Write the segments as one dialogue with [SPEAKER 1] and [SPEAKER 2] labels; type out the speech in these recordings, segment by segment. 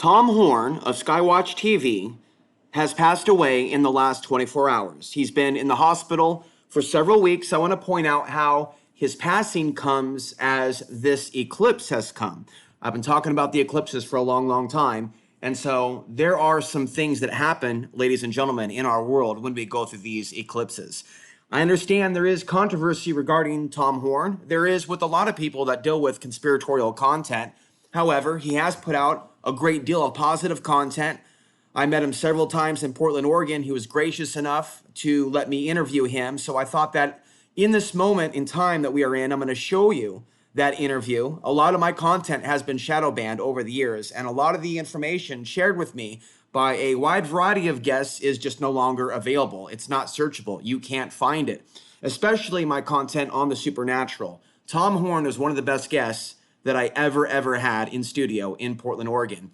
[SPEAKER 1] Tom Horn of Skywatch TV has passed away in the last 24 hours. He's been in the hospital for several weeks. I want to point out how his passing comes as this eclipse has come. I've been talking about the eclipses for a long, long time. And so there are some things that happen, ladies and gentlemen, in our world when we go through these eclipses. I understand there is controversy regarding Tom Horn. There is with a lot of people that deal with conspiratorial content. However, he has put out a great deal of positive content. I met him several times in Portland, Oregon. He was gracious enough to let me interview him. So I thought that in this moment in time that we are in, I'm going to show you that interview. A lot of my content has been shadow banned over the years, and a lot of the information shared with me by a wide variety of guests is just no longer available. It's not searchable. You can't find it, especially my content on the supernatural. Tom Horn is one of the best guests that I ever had in studio in Portland, Oregon.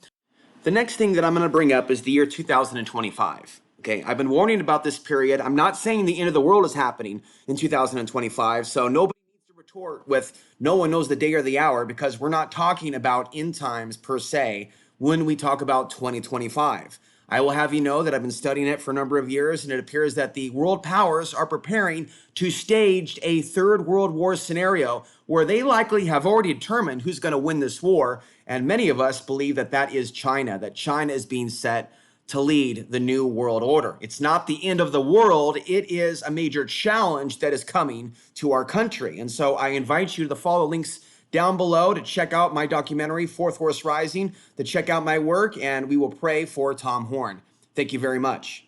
[SPEAKER 1] The next thing that I'm going to bring up is the year 2025. Okay, I've been warning about this period. I'm not saying the end of the world is happening in 2025, so nobody needs to retort with no one knows the day or the hour, because we're not talking about end times per se when we talk about 2025. I will have you know that I've been studying it for a number of years, and it appears that the world powers are preparing to stage a third world war scenario where they likely have already determined who's going to win this war. And many of us believe that that is China, that China is being set to lead the new world order. It's not the end of the world. It is a major challenge that is coming to our country. And so I invite you to follow links down below to check out my documentary, Fourth Horse Rising, to check out my work, and we will pray for Tom Horn. Thank you very much.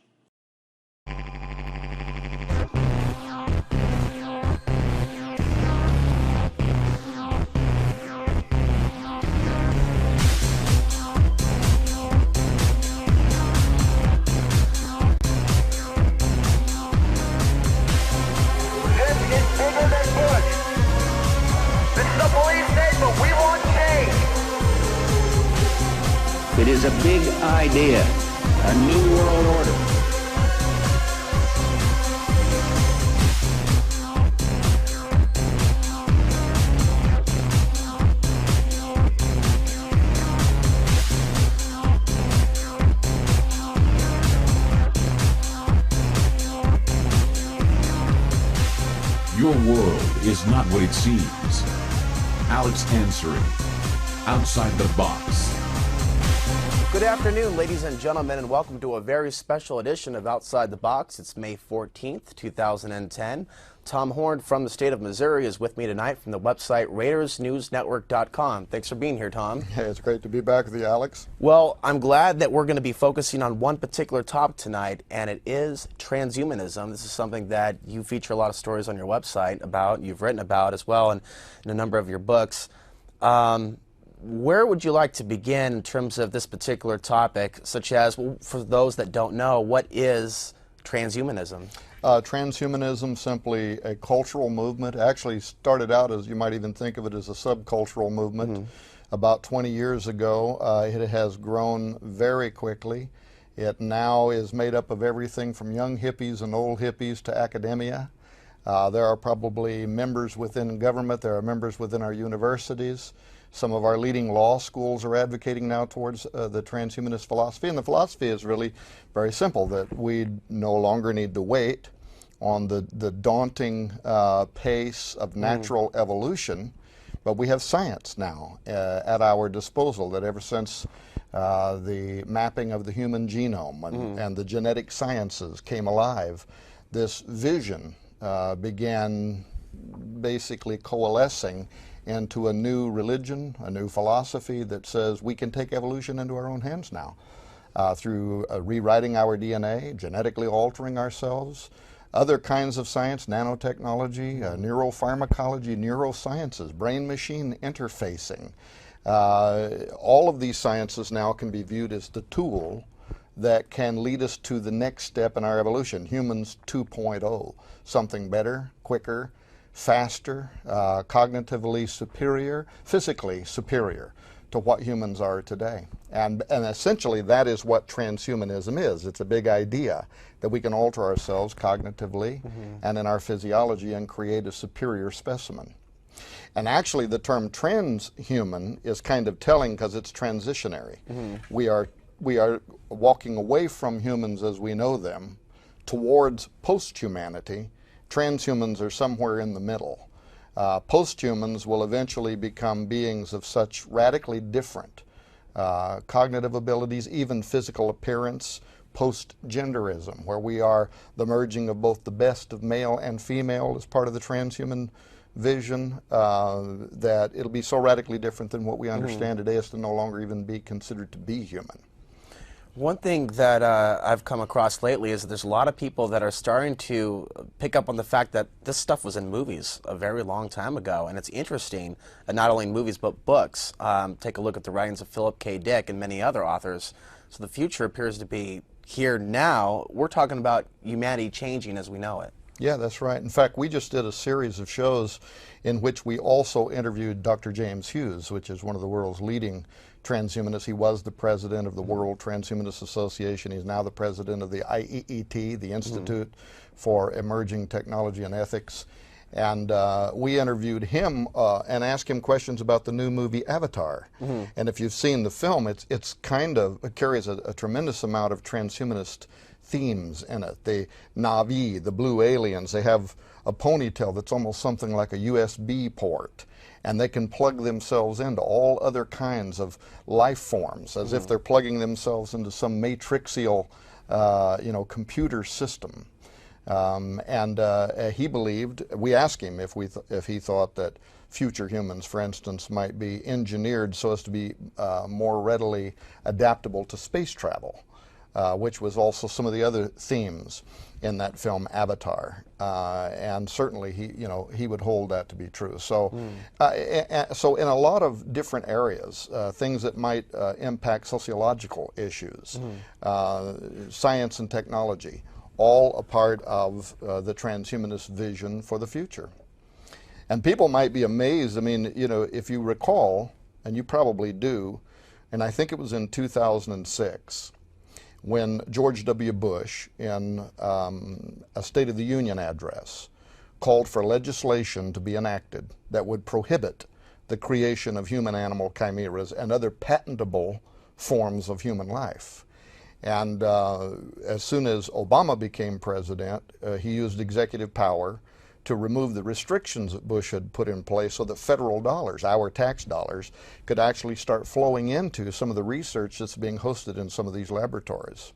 [SPEAKER 2] It is a big idea, a new world order.
[SPEAKER 3] Your world is not what it seems. Alex Ansary, Outside the Box.
[SPEAKER 4] Good afternoon, ladies and gentlemen, and welcome to a very special edition of Outside the Box. It's May 14th, 2010. Tom Horn from the state of Missouri is with me tonight from the website RaidersNewsNetwork.com. Thanks for being here, Tom.
[SPEAKER 5] Hey, it's great to be back with you, Alex.
[SPEAKER 4] Well, I'm glad that we're going to be focusing on one particular topic tonight, and it is transhumanism. This is something that you feature a lot of stories on your website about, you've written about as well in a number of your books. Where would you like to begin in terms of this particular topic, such as, well, for those that don't know, what is transhumanism?
[SPEAKER 5] Transhumanism, simply a cultural movement, actually started out as, you might even think of it as a subcultural movement. Mm-hmm. About 20 years ago. It has grown very quickly. It now is made up of everything from young hippies and old hippies to academia. There are probably members within government, there are members within our universities. Some of our leading law schools are advocating now towards the transhumanist philosophy, and the philosophy is really very simple, that we no longer need to wait on the daunting pace of natural evolution, but we have science now at our disposal, that ever since the mapping of the human genome and the genetic sciences came alive, this vision began basically coalescing into a new religion, a new philosophy that says we can take evolution into our own hands now through rewriting our DNA, genetically altering ourselves, other kinds of science, nanotechnology, neuropharmacology, neurosciences, brain-machine interfacing. All of these sciences now can be viewed as the tool that can lead us to the next step in our evolution, humans 2.0, something better, quicker, faster, cognitively superior, physically superior to what humans are today. And essentially that is what transhumanism is. It's a big idea that we can alter ourselves cognitively and in our physiology and create a superior specimen. And actually, the term transhuman is kind of telling because it's transitionary. We are walking away from humans as we know them towards post-humanity. Transhumans are somewhere in the middle. Post-humans will eventually become beings of such radically different cognitive abilities, even physical appearance, post-genderism, where we are the merging of both the best of male and female as part of the transhuman vision, that it'll be so radically different than what we understand today as to no longer even be considered to be human.
[SPEAKER 4] One thing that I've come across lately is that there's a lot of people that are starting to pick up on the fact that this stuff was in movies a very long time ago, and it's interesting, not only in movies but books. Take a look at the writings of Philip K. Dick and many other authors. So the future appears to be here now. We're talking about humanity changing as we know it.
[SPEAKER 5] Yeah, that's right. In fact, we just did a series of shows in which we also interviewed Dr. James Hughes, which is one of the world's leading transhumanists. He was the president of the World Transhumanist Association. He's now the president of the I.D.E, the Institute for Emerging Technology and Ethics. And we interviewed him and asked him questions about the new movie Avatar. And if you've seen the film, it carries a tremendous amount of transhumanist themes in it. The Na'vi, the blue aliens, they have a ponytail that's almost something like a USB port, and they can plug themselves into all other kinds of life forms as if they're plugging themselves into some matrixial computer system. He believed, we asked him if he thought that future humans, for instance, might be engineered so as to be more readily adaptable to space travel. Which was also some of the other themes in that film Avatar, and certainly he would hold that to be true. So, so in a lot of different areas, things that might impact sociological issues, science and technology, all a part of the transhumanist vision for the future. And people might be amazed. I mean, if you recall, and you probably do, and I think it was in 2006. When George W. Bush, in a State of the Union address, called for legislation to be enacted that would prohibit the creation of human-animal chimeras and other patentable forms of human life. And as soon as Obama became president, he used executive power to remove the restrictions that Bush had put in place so that federal dollars, our tax dollars, could actually start flowing into some of the research that's being hosted in some of these laboratories.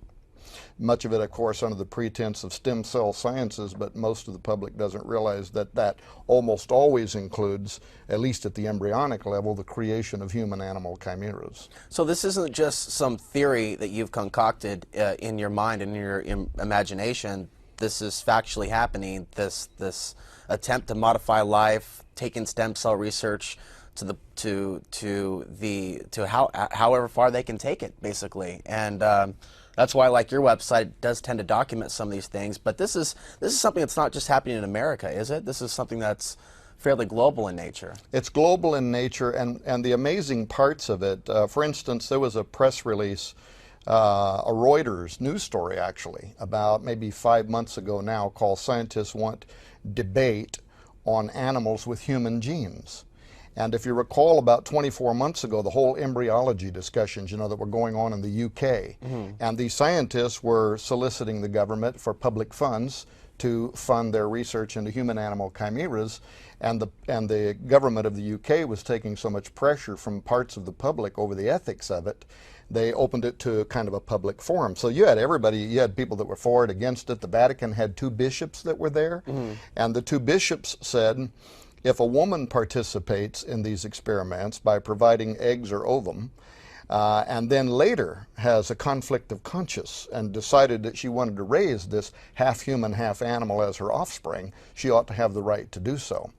[SPEAKER 5] Much of it, of course, under the pretense of stem cell sciences, but most of the public doesn't realize that that almost always includes, at least at the embryonic level, the creation of human-animal chimeras.
[SPEAKER 4] So this isn't just some theory that you've concocted in your mind and in your imagination. This is factually happening. This attempt to modify life, taking stem cell research to however far they can take it, basically. And that's why, like your website, does tend to document some of these things. But this is something that's not just happening in America, is it? This is something that's fairly global in nature.
[SPEAKER 5] It's global in nature, and the amazing parts of it. For instance, there was a press release. A Reuters news story, actually, about maybe 5 months ago now, called "Scientists Want Debate on Animals with Human Genes." And if you recall, about 24 months ago, the whole embryology discussions, that were going on in the UK, and these scientists were soliciting the government for public funds to fund their research into human-animal chimeras, and the government of the UK was taking so much pressure from parts of the public over the ethics of it, they opened it to kind of a public forum. So you had everybody, you had people that were for it, against it. The Vatican had 2 bishops that were there, and the 2 bishops said, if a woman participates in these experiments by providing eggs or ovum, and then later has a conflict of conscience and decided that she wanted to raise this half human, half animal as her offspring, she ought to have the right to do so.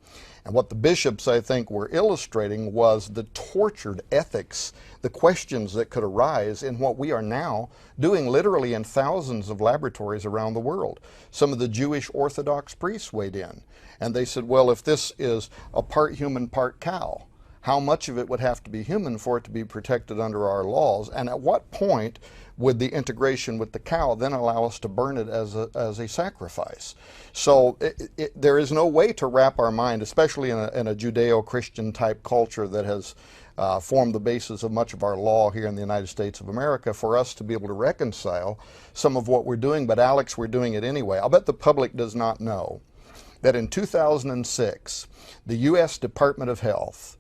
[SPEAKER 5] And what the bishops, I think, were illustrating was the tortured ethics, the questions that could arise in what we are now doing literally in thousands of laboratories around the world. Some of the Jewish Orthodox priests weighed in, and they said, well, if this is a part human, part cow, how much of it would have to be human for it to be protected under our laws, and at what point would the integration with the cow then allow us to burn it as a sacrifice? So there is no way to wrap our mind, especially in a Judeo-Christian type culture that has formed the basis of much of our law here in the United States of America, for us to be able to reconcile some of what we're doing. But Alex, we're doing it anyway. I'll bet the public does not know that in 2006, the US Department of Health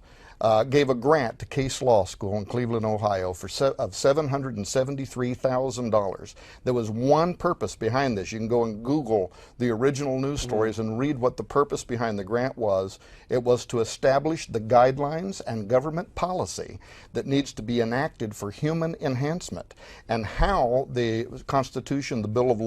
[SPEAKER 5] gave a grant to Case Law School in Cleveland, Ohio of $773,000. There was one purpose behind this. You can go and Google the original news stories and read what the purpose behind the grant was. It was to establish the guidelines and government policy that needs to be enacted for human enhancement, and how the Constitution, the Bill of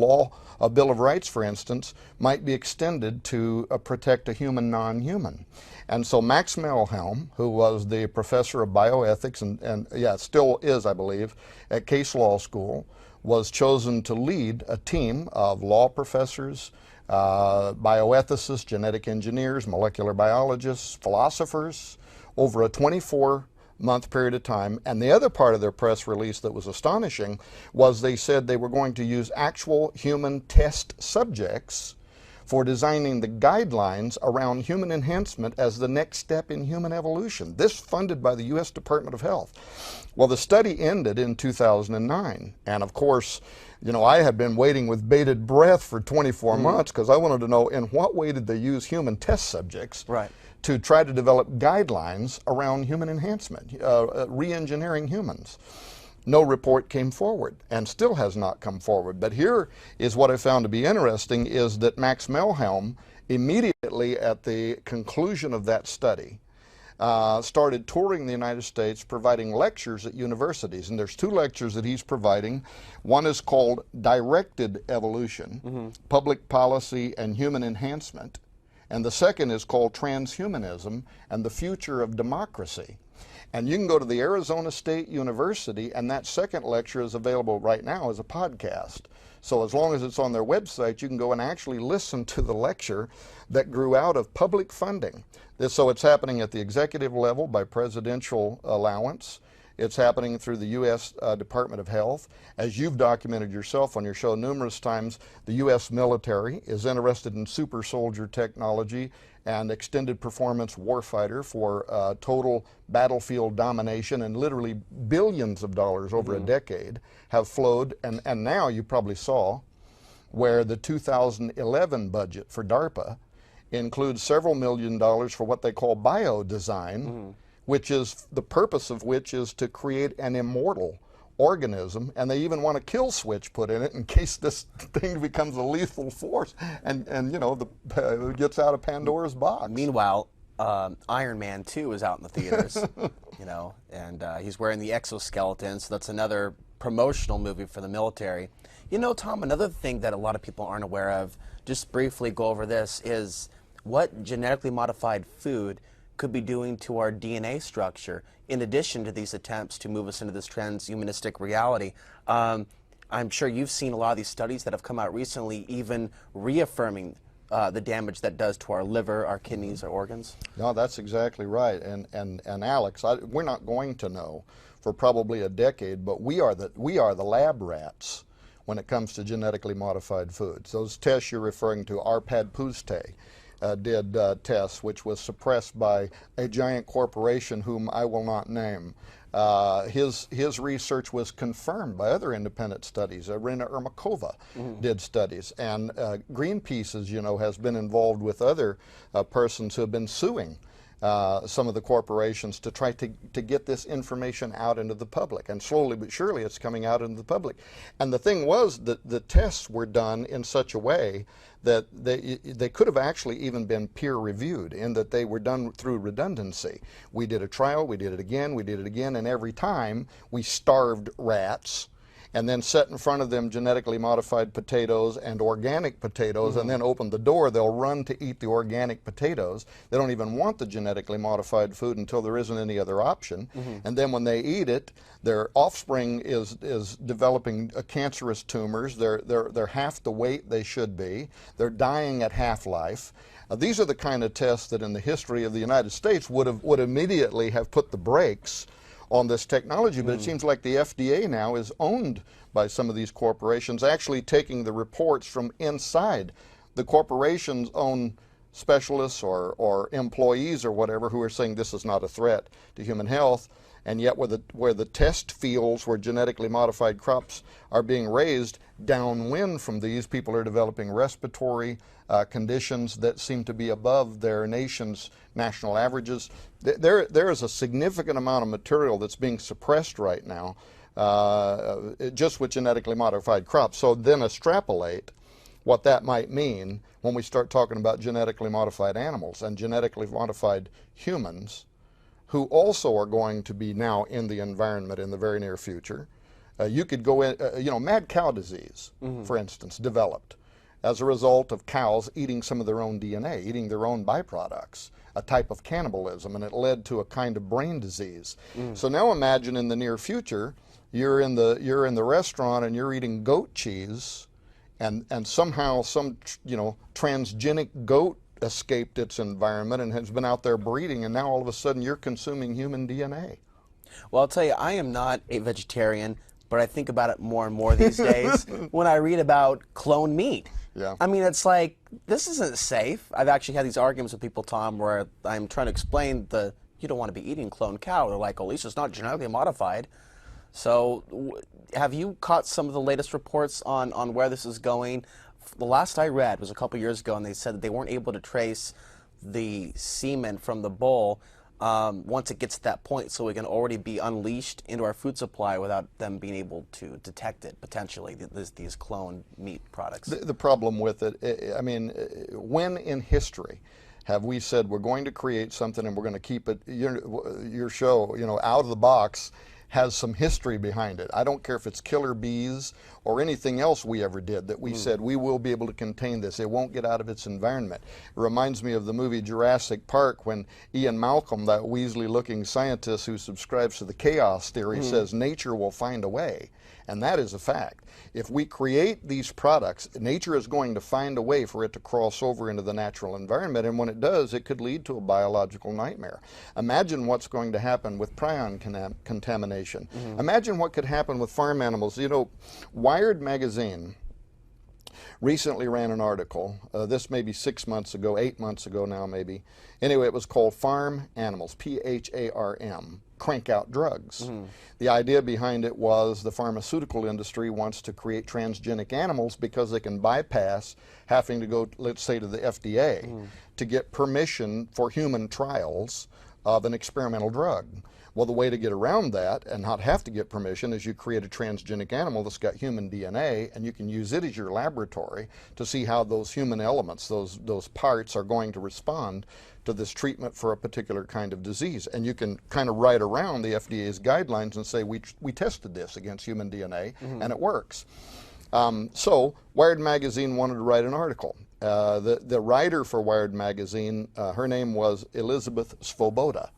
[SPEAKER 5] Rights, for instance, might be extended to protect a human non-human. And so Max Melhelm, who was the professor of bioethics and still is, I believe, at Case Law School, was chosen to lead a team of law professors, bioethicists, genetic engineers, molecular biologists, philosophers, over a 24-month period of time. And the other part of their press release that was astonishing was they said they were going to use actual human test subjects for designing the guidelines around human enhancement as the next step in human evolution. This funded by the US Department of Health. Well, the study ended in 2009. And of course, you know, I had been waiting with bated breath for 24 months because I wanted to know in what way did they use human test subjects to try to develop guidelines around human enhancement, re-engineering humans. No report came forward, and still has not come forward. But here is what I found to be interesting, is that Max Melhelm, immediately at the conclusion of that study, started touring the United States, providing lectures at universities. And there's two lectures that he's providing. One is called Directed Evolution, Public Policy and Human Enhancement. And the second is called Transhumanism and the Future of Democracy. And you can go to the Arizona State University, and that second lecture is available right now as a podcast. So as long as it's on their website, you can go and actually listen to the lecture that grew out of public funding. So it's happening at the executive level by presidential allowance. It's happening through the U.S. Department of Health. As you've documented yourself on your show numerous times, the U.S. military is interested in super soldier technology and extended performance warfighter for total battlefield domination, and literally billions of dollars over a decade have flowed. And now you probably saw where the 2011 budget for DARPA includes several $1 million for what they call biodesign, which is the purpose of which is to create an immortal organism, and they even want a kill switch put in it in case this thing becomes a lethal force and you know, gets out of Pandora's box.
[SPEAKER 4] Meanwhile, Iron Man 2 is out in the theaters, you know, and he's wearing the exoskeleton, so that's another promotional movie for the military. You know, Tom, another thing that a lot of people aren't aware of, just briefly go over this, is what genetically modified food could be doing to our DNA structure, in addition to these attempts to move us into this transhumanistic reality. I'm sure you've seen a lot of these studies that have come out recently, even reaffirming the damage that does to our liver, our kidneys, our organs.
[SPEAKER 5] No, that's exactly right. And Alex, we're not going to know for probably a decade, but we are the lab rats when it comes to genetically modified foods. Those tests you're referring to, Arpad Pusztai did tests, which was suppressed by a giant corporation whom I will not name. His research was confirmed by other independent studies. Irina Ermakova did studies, and Greenpeace, as you know, has been involved with other persons who have been suing some of the corporations to try to get this information out into the public. And slowly but surely it's coming out into the public. And the thing was that the tests were done in such a way that they could have actually even been peer reviewed, in that they were done through redundancy. We did a trial, we did it again, and every time we starved rats and then set in front of them genetically modified potatoes and organic potatoes, and then open the door, they'll run to eat the organic potatoes. They don't even want the genetically modified food until there isn't any other option. And then when they eat it, their offspring is developing cancerous tumors. They're half the weight they should be. They're dying at half-life. These are the kind of tests that in the history of the United States would immediately have put the brakes on this technology, but it seems like the FDA now is owned by some of these corporations, actually taking the reports from inside the corporation's own specialists or employees or whatever who are saying this is not a threat to human health, and yet where the test fields where genetically modified crops are being raised downwind from these, people are developing respiratory conditions that seem to be above their nation's national averages. There is a significant amount of material that's being suppressed right now just with genetically modified crops. So then extrapolate what that might mean when we start talking about genetically modified animals and genetically modified humans, who also are going to be now in the environment in the very near future. You could go in, mad cow disease, for instance, developed as a result of cows eating some of their own DNA, eating their own byproducts, a type of cannibalism, and it led to a kind of brain disease. So now imagine in the near future, you're in the restaurant and you're eating goat cheese, and somehow some transgenic goat escaped its environment and has been out there breeding, and now all of a sudden you're consuming human DNA.
[SPEAKER 4] Well, I'll tell you, I am not a vegetarian, but I think about it more and more these days when I read about cloned meat.
[SPEAKER 5] Yeah.
[SPEAKER 4] I mean, it's like, this isn't safe. I've actually had these arguments with people, Tom, where I'm trying to explain you don't want to be eating cloned cow. They're like, well, at least it's not genetically modified. So have you caught some of the latest reports on where this is going? The last I read was a couple years ago, and they said that they weren't able to trace the semen from the bull once it gets to that point, so it can already be unleashed into our food supply without them being able to detect it, potentially, these cloned meat products.
[SPEAKER 5] The problem with it, I mean, when in history have we said we're going to create something and we're going to keep it, your show, out of the box, has some history behind it. I don't care if it's killer bees or anything else we ever did that we said we will be able to contain this. It won't get out of its environment. It reminds me of the movie Jurassic Park when Ian Malcolm, that Weasley-looking scientist who subscribes to the chaos theory, says nature will find a way. And that is a fact. If we create these products, nature is going to find a way for it to cross over into the natural environment, and when it does, it could lead to a biological nightmare. Imagine what's going to happen with prion contamination. Imagine what could happen with farm animals. Wired magazine recently ran an article, this may be 6 months ago, 8 months ago now maybe. Anyway, it was called Farm Animals, P-H-A-R-M, Crank Out Drugs. The idea behind it was the pharmaceutical industry wants to create transgenic animals because they can bypass having to go, let's say, to the FDA to get permission for human trials of an experimental drug. Well, the way to get around that and not have to get permission is you create a transgenic animal that's got human DNA, and you can use it as your laboratory to see how those human elements, those parts, are going to respond to this treatment for a particular kind of disease. And you can kind of write around the FDA's guidelines and say, we tested this against human DNA, and it works. So Wired Magazine wanted to write an article. The writer for Wired Magazine, her name was Elizabeth Svoboda.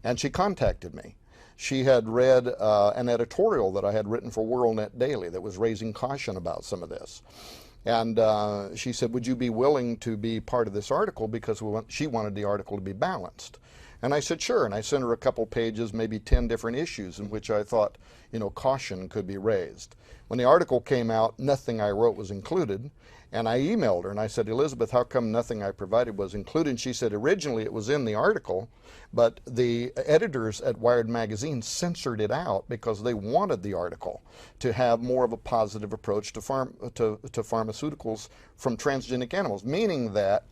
[SPEAKER 5] And she contacted me. She had read an editorial that I had written for WorldNet Daily that was raising caution about some of this. And she said, would you be willing to be part of this article, because she wanted the article to be balanced. And I said, sure. And I sent her a couple pages, maybe 10 different issues in which I thought, caution could be raised. When the article came out, nothing I wrote was included. And I emailed her and I said, Elizabeth, how come nothing I provided was included? And she said, originally it was in the article, but the editors at Wired Magazine censored it out because they wanted the article to have more of a positive approach to pharmaceuticals from transgenic animals, meaning that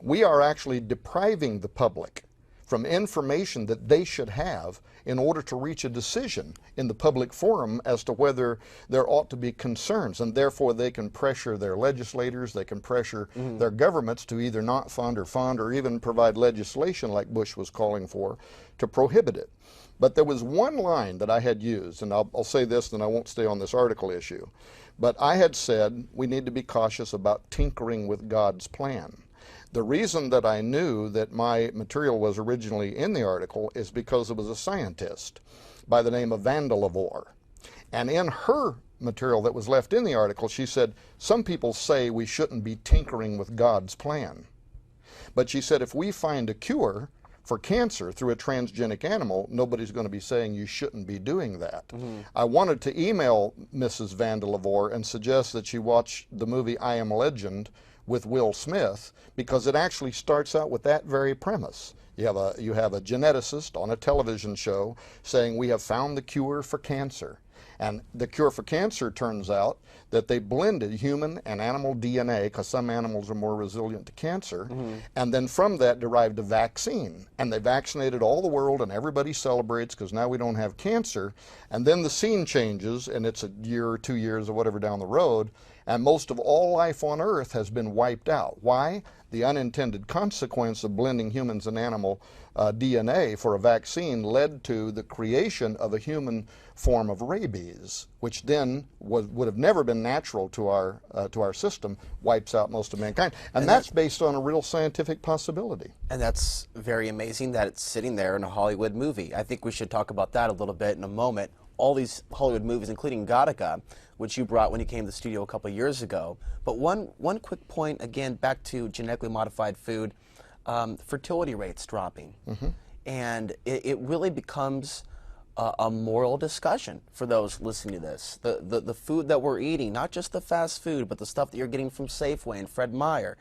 [SPEAKER 5] we are actually depriving the public from information that they should have in order to reach a decision in the public forum as to whether there ought to be concerns, and therefore they can pressure their legislators, they can pressure their governments to either not fund or even provide legislation like Bush was calling for to prohibit it. But there was one line that I had used, and I'll say this, then I won't stay on this article issue, but I had said we need to be cautious about tinkering with God's plan. The reason that I knew that my material was originally in the article is because it was a scientist by the name of Vandelavore. And in her material that was left in the article, she said, some people say we shouldn't be tinkering with God's plan. But she said, if we find a cure for cancer through a transgenic animal, nobody's going to be saying you shouldn't be doing that. I wanted to email Mrs. Van der Levoor and suggest that she watch the movie I Am Legend with Will Smith, because it actually starts out with that very premise. You have a geneticist on a television show saying, we have found the cure for cancer. And the cure for cancer turns out that they blended human and animal DNA, because some animals are more resilient to cancer, and then from that derived a vaccine. And they vaccinated all the world, and everybody celebrates because now we don't have cancer. And then the scene changes, and it's a year or 2 years or whatever down the road, and most of all life on Earth has been wiped out. Why? The unintended consequence of blending humans and animal DNA for a vaccine led to the creation of a human form of rabies, which then would have never been natural to our system, wipes out most of mankind. And that's based on a real scientific possibility.
[SPEAKER 4] And that's very amazing that it's sitting there in a Hollywood movie. I think we should talk about that a little bit in a moment. All these Hollywood movies, including Gattaca, which you brought when you came to the studio a couple of years ago. But one quick point, again, back to genetically modified food, fertility rates dropping. And it really becomes a moral discussion for those listening to this. The food that we're eating, not just the fast food, but the stuff that you're getting from Safeway and Fred Meyer,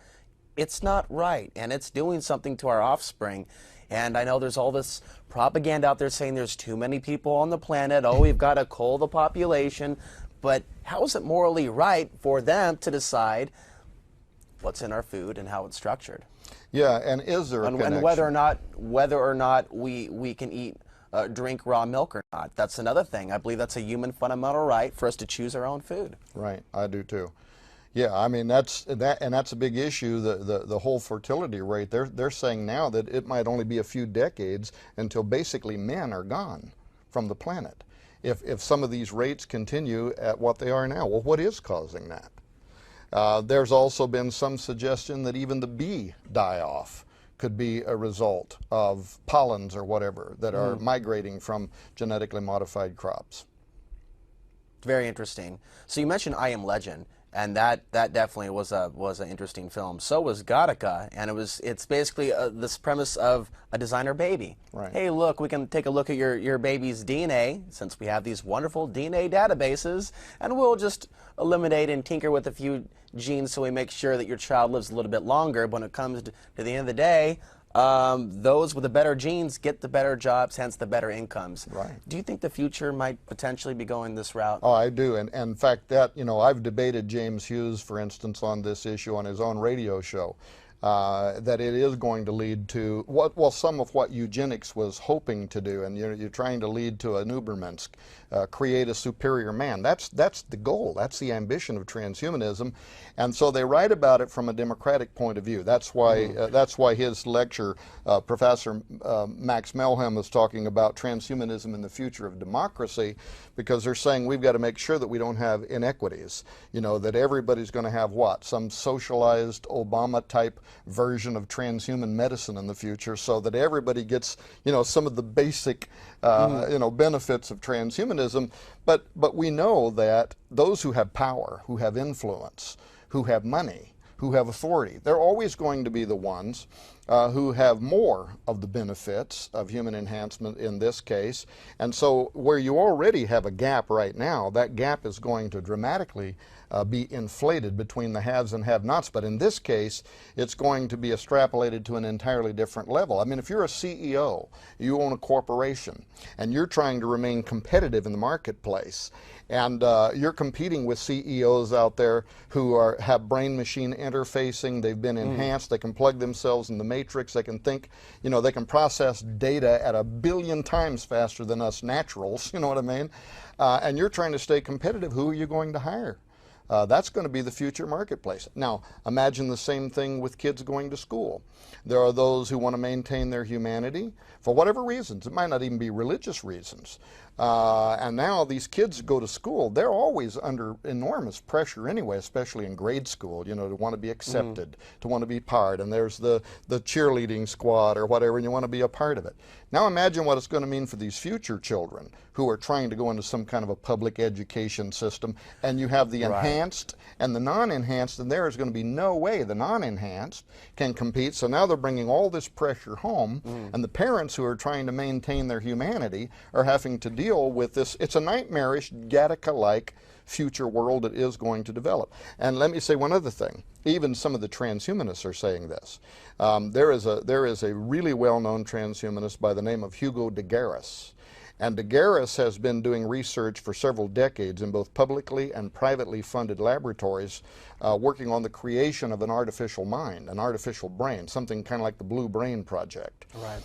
[SPEAKER 4] it's not right, and it's doing something to our offspring. And I know there's all this propaganda out there saying there's too many people on the planet, oh, we've got to cull the population. But how is it morally right for them to decide what's in our food and how it's structured?
[SPEAKER 5] Yeah, and is there a connection?
[SPEAKER 4] And whether or not we can eat, drink raw milk or not. That's another thing. I believe that's a human fundamental right for us to choose our own food.
[SPEAKER 5] Right, I do too. Yeah, I mean that's a big issue. The whole fertility rate. They're saying now that it might only be a few decades until basically men are gone from the planet. If some of these rates continue at what they are now, well, what is causing that? There's also been some suggestion that even the bee die-off could be a result of pollens or whatever that are migrating from genetically modified crops.
[SPEAKER 4] Very interesting. So you mentioned I Am Legend, and that definitely was an interesting film. So was Gattaca, and it's basically this premise of a designer baby.
[SPEAKER 5] Right.
[SPEAKER 4] Hey, look, we can take a look at your baby's DNA, since we have these wonderful DNA databases, and we'll just eliminate and tinker with a few genes so we make sure that your child lives a little bit longer. But when it comes to the end of the day, those with the better genes get the better jobs, hence the better incomes.
[SPEAKER 5] Right.
[SPEAKER 4] Do you think the future might potentially be going this route?
[SPEAKER 5] Oh, I do. And in fact, I've debated James Hughes, for instance, on this issue on his own radio show. That it is going to lead to some of what eugenics was hoping to do, and you're trying to lead to an Übermensch, create a superior man. That's the goal. That's the ambition of transhumanism, and so they write about it from a democratic point of view. That's why his lecture, Professor Max Melhem, is talking about transhumanism and the future of democracy, because they're saying we've got to make sure that we don't have inequities. That everybody's going to have some socialized Obama type version of transhuman medicine in the future, so that everybody gets some of the basic benefits of transhumanism. But we know that those who have power, who have influence, who have money, who have authority, they're always going to be the ones who have more of the benefits of human enhancement in this case. And so where you already have a gap right now, that gap is going to dramatically be inflated between the haves and have-nots. But in this case, it's going to be extrapolated to an entirely different level. I mean, if you're a CEO, you own a corporation, and you're trying to remain competitive in the marketplace, and you're competing with CEOs out there who have brain-machine interfacing, they've been enhanced, they can plug themselves in the matrix, they can think, they can process data at 1 billion times faster than us naturals, you know what I mean? And you're trying to stay competitive, who are you going to hire? That's going to be the future marketplace. Now, imagine the same thing with kids going to school. There are those who want to maintain their humanity for whatever reasons. It might not even be religious reasons. And now these kids go to school. They're always under enormous pressure anyway, especially in grade school, to want to be accepted, to want to be part. And there's the cheerleading squad or whatever, and you want to be a part of it. Now imagine what it's going to mean for these future children who are trying to go into some kind of a public education system, and you have the enhanced enhanced and the non-enhanced, and there is going to be no way the non-enhanced can compete. So now they're bringing all this pressure home, and the parents who are trying to maintain their humanity are having to deal with this. It's a nightmarish, Gattaca-like future world that is going to develop. And let me say one other thing. Even some of the transhumanists are saying this. There is a really well-known transhumanist by the name of Hugo Dearis. And Dearis has been doing research for several decades in both publicly and privately funded laboratories, working on the creation of an artificial mind, an artificial brain, something kind of like the Blue Brain Project.
[SPEAKER 4] Right.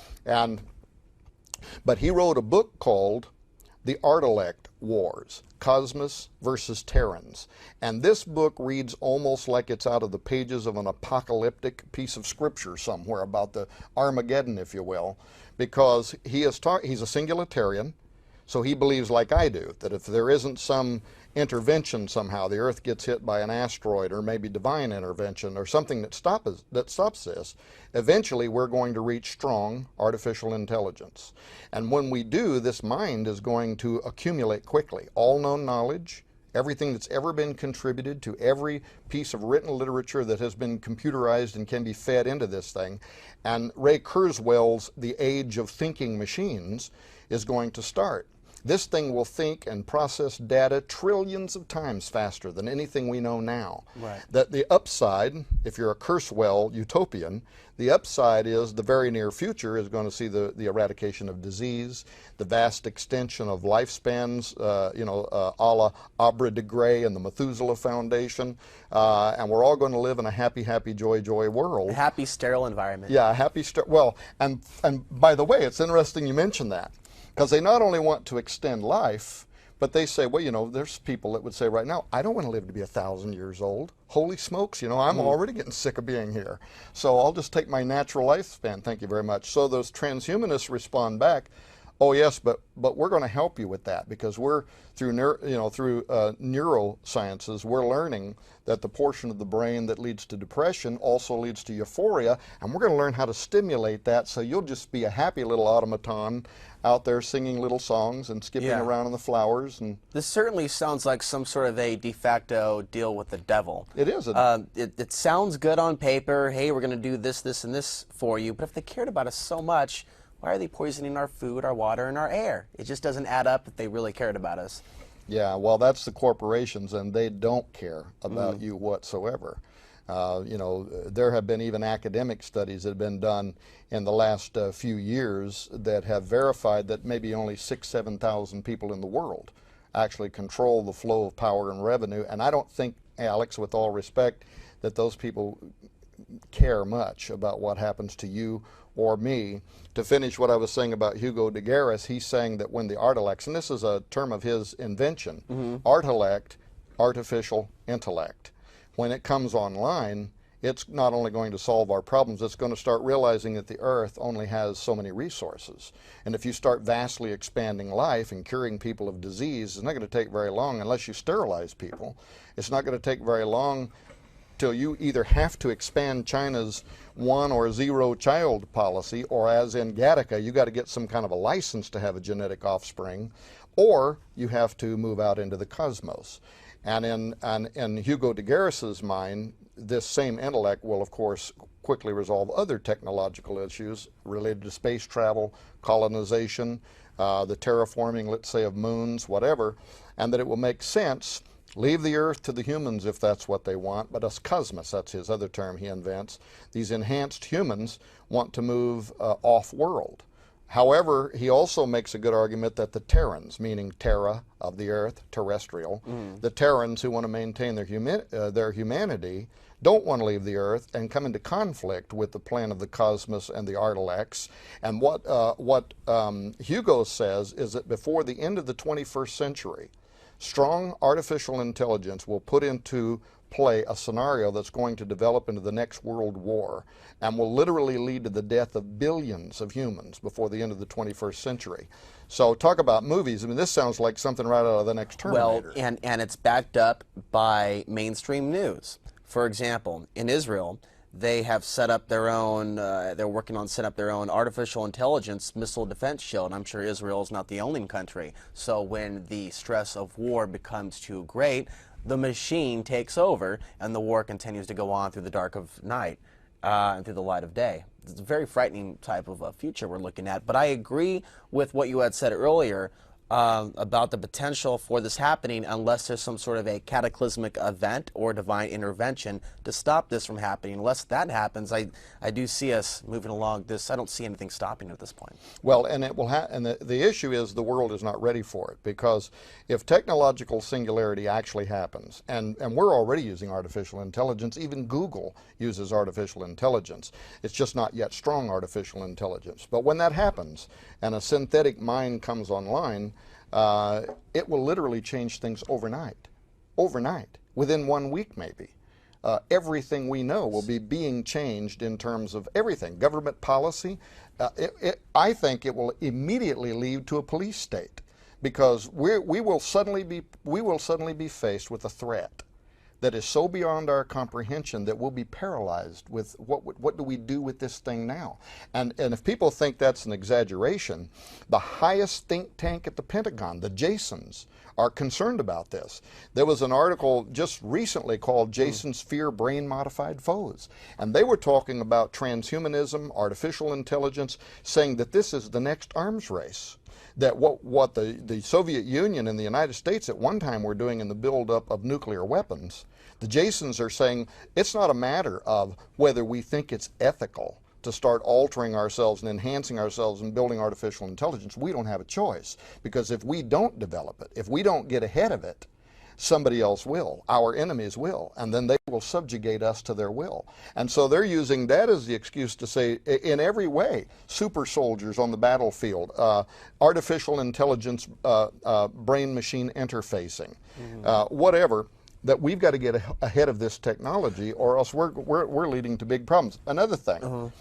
[SPEAKER 5] But he wrote a book called The Artilect Wars, Cosmos versus Terrans. And this book reads almost like it's out of the pages of an apocalyptic piece of scripture somewhere about the Armageddon, if you will, because he's a singularitarian, so he believes, like I do, that if there isn't some intervention somehow, the Earth gets hit by an asteroid or maybe divine intervention or something that stops this, eventually we're going to reach strong artificial intelligence. And when we do, this mind is going to accumulate quickly. All known knowledge, everything that's ever been contributed to every piece of written literature that has been computerized and can be fed into this thing. And Ray Kurzweil's The Age of Thinking Machines is going to start. This thing will think and process data trillions of times faster than anything we know now.
[SPEAKER 4] Right.
[SPEAKER 5] That the upside, if you're a Kurzweil utopian, the upside is the very near future is going to see the eradication of disease, the vast extension of lifespans, a la Abra de Grey and the Methuselah Foundation, and we're all going to live in a happy, happy, joy, joy world.
[SPEAKER 4] A happy, sterile environment.
[SPEAKER 5] Yeah, a happy, well, and by the way, it's interesting you mentioned that, because they not only want to extend life, but they say, well, there's people that would say right now, I don't want to live to be 1,000 years old. Holy smokes, I'm already getting sick of being here. So I'll just take my natural lifespan. Thank you very much. So those transhumanists respond back, oh yes, but we're going to help you with that, because we're through neurosciences, we're learning that the portion of the brain that leads to depression also leads to euphoria, and we're going to learn how to stimulate that, so you'll just be a happy little automaton out there singing little songs and skipping around in the flowers. And
[SPEAKER 4] this certainly sounds like some sort of a de facto deal with the devil.
[SPEAKER 5] It is.
[SPEAKER 4] It sounds good on paper. Hey, we're going to do this, this, and this for you. But if they cared about us so much, why are they poisoning our food, our water, and our air? It just doesn't add up if they really cared about us.
[SPEAKER 5] Yeah, well, that's the corporations, and they don't care about you whatsoever. There have been even academic studies that have been done in the last few years that have verified that maybe only 6,000 to 7,000 people in the world actually control the flow of power and revenue. And I don't think, Alex, with all respect, that those people care much about what happens to you or me. To finish what I was saying about Hugo Dearis, he's saying that when the artilects, and this is a term of his invention, artilect, artificial intellect, when it comes online, it's not only going to solve our problems, it's going to start realizing that the Earth only has so many resources. And if you start vastly expanding life and curing people of disease, it's not going to take very long unless you sterilize people. It's not going to take very long till you either have to expand China's 1 or 0 child policy, or as in Gattaca, you got to get some kind of a license to have a genetic offspring, or you have to move out into the cosmos. And in Hugo Dearis's mind, this same intellect will, of course, quickly resolve other technological issues related to space travel, colonization, the terraforming, let's say, of moons, whatever, and that it will make sense. Leave the Earth to the humans if that's what they want, but us cosmos, that's his other term he invents. These enhanced humans want to move off-world. However, he also makes a good argument that the Terrans, meaning terra, of the Earth, terrestrial, the Terrans who want to maintain their humanity, don't want to leave the Earth and come into conflict with the plan of the cosmos and the artilects. And what Hugo says is that before the end of the 21st century, strong artificial intelligence will put into play a scenario that's going to develop into the next world war and will literally lead to the death of billions of humans before the end of the 21st century. So talk about movies. I mean, this sounds like something right out of the next Terminator.
[SPEAKER 4] Well, and it's backed up by mainstream news. For example, in Israel, they have set up their own, they're working on setting up their own artificial intelligence missile defense shield. I'm sure Israel is not the only country. So when the stress of war becomes too great, the machine takes over and the war continues to go on through the dark of night and through the light of day. It's a very frightening type of a future we're looking at. But I agree with what you had said earlier about the potential for this happening unless there's some sort of a cataclysmic event or divine intervention to stop this from happening. Unless that happens, I do see us moving along this. I don't see anything stopping at this point.
[SPEAKER 5] Well, and it will and the issue is the world is not ready for it, because if technological singularity actually happens, and we're already using artificial intelligence, even Google uses artificial intelligence. It's just not yet strong artificial intelligence. But when that happens and a synthetic mind comes online, it will literally change things overnight. Overnight, within 1 week maybe. Everything we know will be being changed in terms of everything. Government policy, I think it will immediately lead to a police state, because we will suddenly be faced with a threat that is so beyond our comprehension that we'll be paralyzed with what do we do with this thing now? And if people think that's an exaggeration, the highest think tank at the Pentagon, the Jasons, are concerned about this. There was an article just recently called Jasons Fear Brain-Modified Foes, and they were talking about transhumanism, artificial intelligence, saying that this is the next arms race. That what the Soviet Union and the United States at one time were doing in the buildup of nuclear weapons, the Jasons are saying it's not a matter of whether we think it's ethical to start altering ourselves and enhancing ourselves and building artificial intelligence. We don't have a choice, because if we don't develop it, if we don't get ahead of it, somebody else will. Our enemies will, and then they will subjugate us to their will. And so they're using that as the excuse to say, in every way, super soldiers on the battlefield, artificial intelligence, brain-machine interfacing, whatever, that we've got to get ahead of this technology, or else we're leading to big problems. Another thing,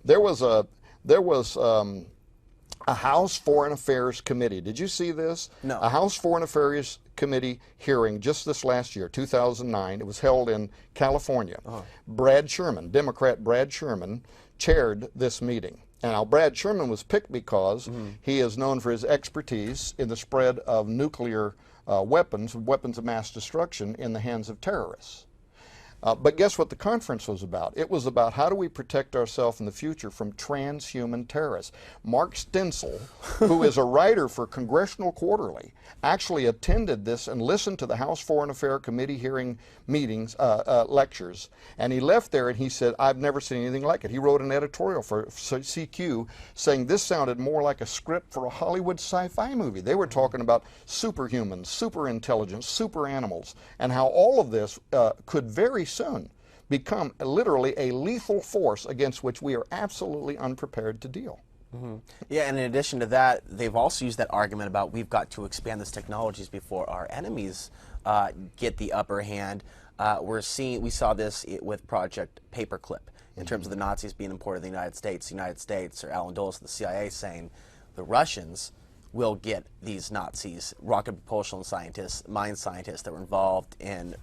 [SPEAKER 5] there was a House Foreign Affairs Committee. Did you see this?
[SPEAKER 4] No.
[SPEAKER 5] A House Foreign Affairs Committee hearing just this last year, 2009. It was held in California. Brad Sherman, Democrat Brad Sherman, chaired this meeting. And now Brad Sherman was picked because he is known for his expertise in the spread of nuclear weapons of mass destruction in the hands of terrorists. But guess what the conference was about? It was about how do we protect ourselves in the future from transhuman terrorists. Mark Stensel, who is a writer for Congressional Quarterly, actually attended this and listened to the House Foreign Affairs Committee hearing meetings, lectures, and he left there and he said, I've never seen anything like it. He wrote an editorial for CQ saying this sounded more like a script for a Hollywood sci-fi movie. They were talking about superhumans, super intelligence, super animals, and how all of this could very soon become literally a lethal force against which we are absolutely unprepared to deal.
[SPEAKER 4] Yeah, and in addition to that, they've also used that argument about we've got to expand these technologies before our enemies get the upper hand. We saw this with Project Paperclip in terms of the Nazis being imported to the United States, or Alan Dulles of the CIA saying the Russians will get these Nazis, rocket propulsion scientists, mine scientists that were involved in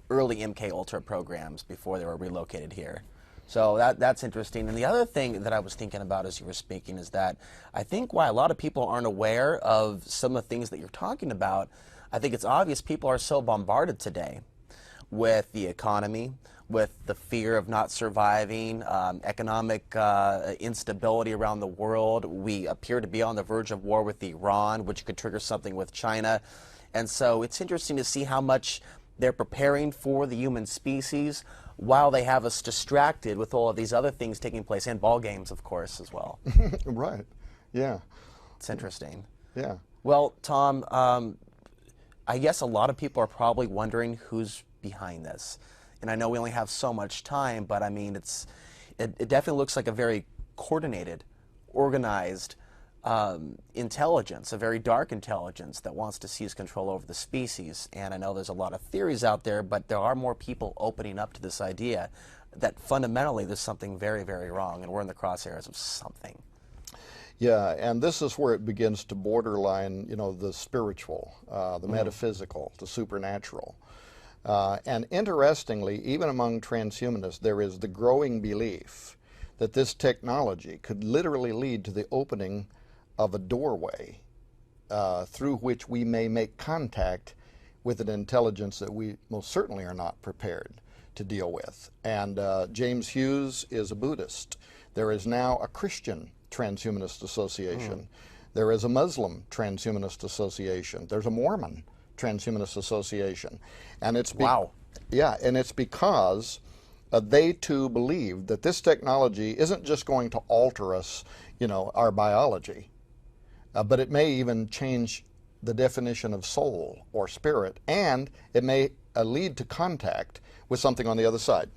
[SPEAKER 4] early MK Ultra programs before they were relocated here. So that's interesting. And the other thing that I was thinking about as you were speaking is that I think why a lot of people aren't aware of some of the things that you're talking about, I think it's obvious people are so bombarded today with the economy, with the fear of not surviving, economic instability around the world. We appear to be on the verge of war with Iran, which could trigger something with China. And so it's interesting to see how much they're preparing for the human species while they have us distracted with all of these other things taking place, and ball games, of course, as well.
[SPEAKER 5] Right. Yeah.
[SPEAKER 4] It's interesting.
[SPEAKER 5] Yeah.
[SPEAKER 4] Well, Tom, I guess a lot of people are probably wondering who's behind this. And I know we only have so much time, but I mean, it definitely looks like a very coordinated, organized intelligence, a very dark intelligence that wants to seize control over the species. And I know there's a lot of theories out there, but there are more people opening up to this idea that fundamentally there's something very, very wrong, and we're in the crosshairs of something.
[SPEAKER 5] Yeah, and this is where it begins to borderline, the spiritual, the metaphysical, the supernatural. And interestingly, even among transhumanists, there is the growing belief that this technology could literally lead to the opening of a doorway through which we may make contact with an intelligence that we most certainly are not prepared to deal with. And James Hughes is a Buddhist. There is now a Christian Transhumanist Association. There is a Muslim Transhumanist Association. There's a Mormon Transhumanist Association. And it's
[SPEAKER 4] Wow.
[SPEAKER 5] Yeah, and it's because they too believe that this technology isn't just going to alter us, our biology, but it may even change the definition of soul or spirit, and it may lead to contact with something on the other side.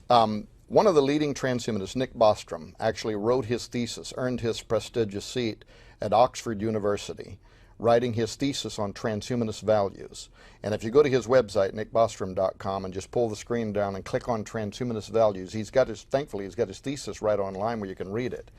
[SPEAKER 5] One of the leading transhumanists, Nick Bostrom, actually wrote his thesis, earned his prestigious seat at Oxford University, writing his thesis on transhumanist values. And if you go to his website, nickbostrom.com, and just pull the screen down and click on transhumanist values, thankfully he's got his thesis right online where you can read it.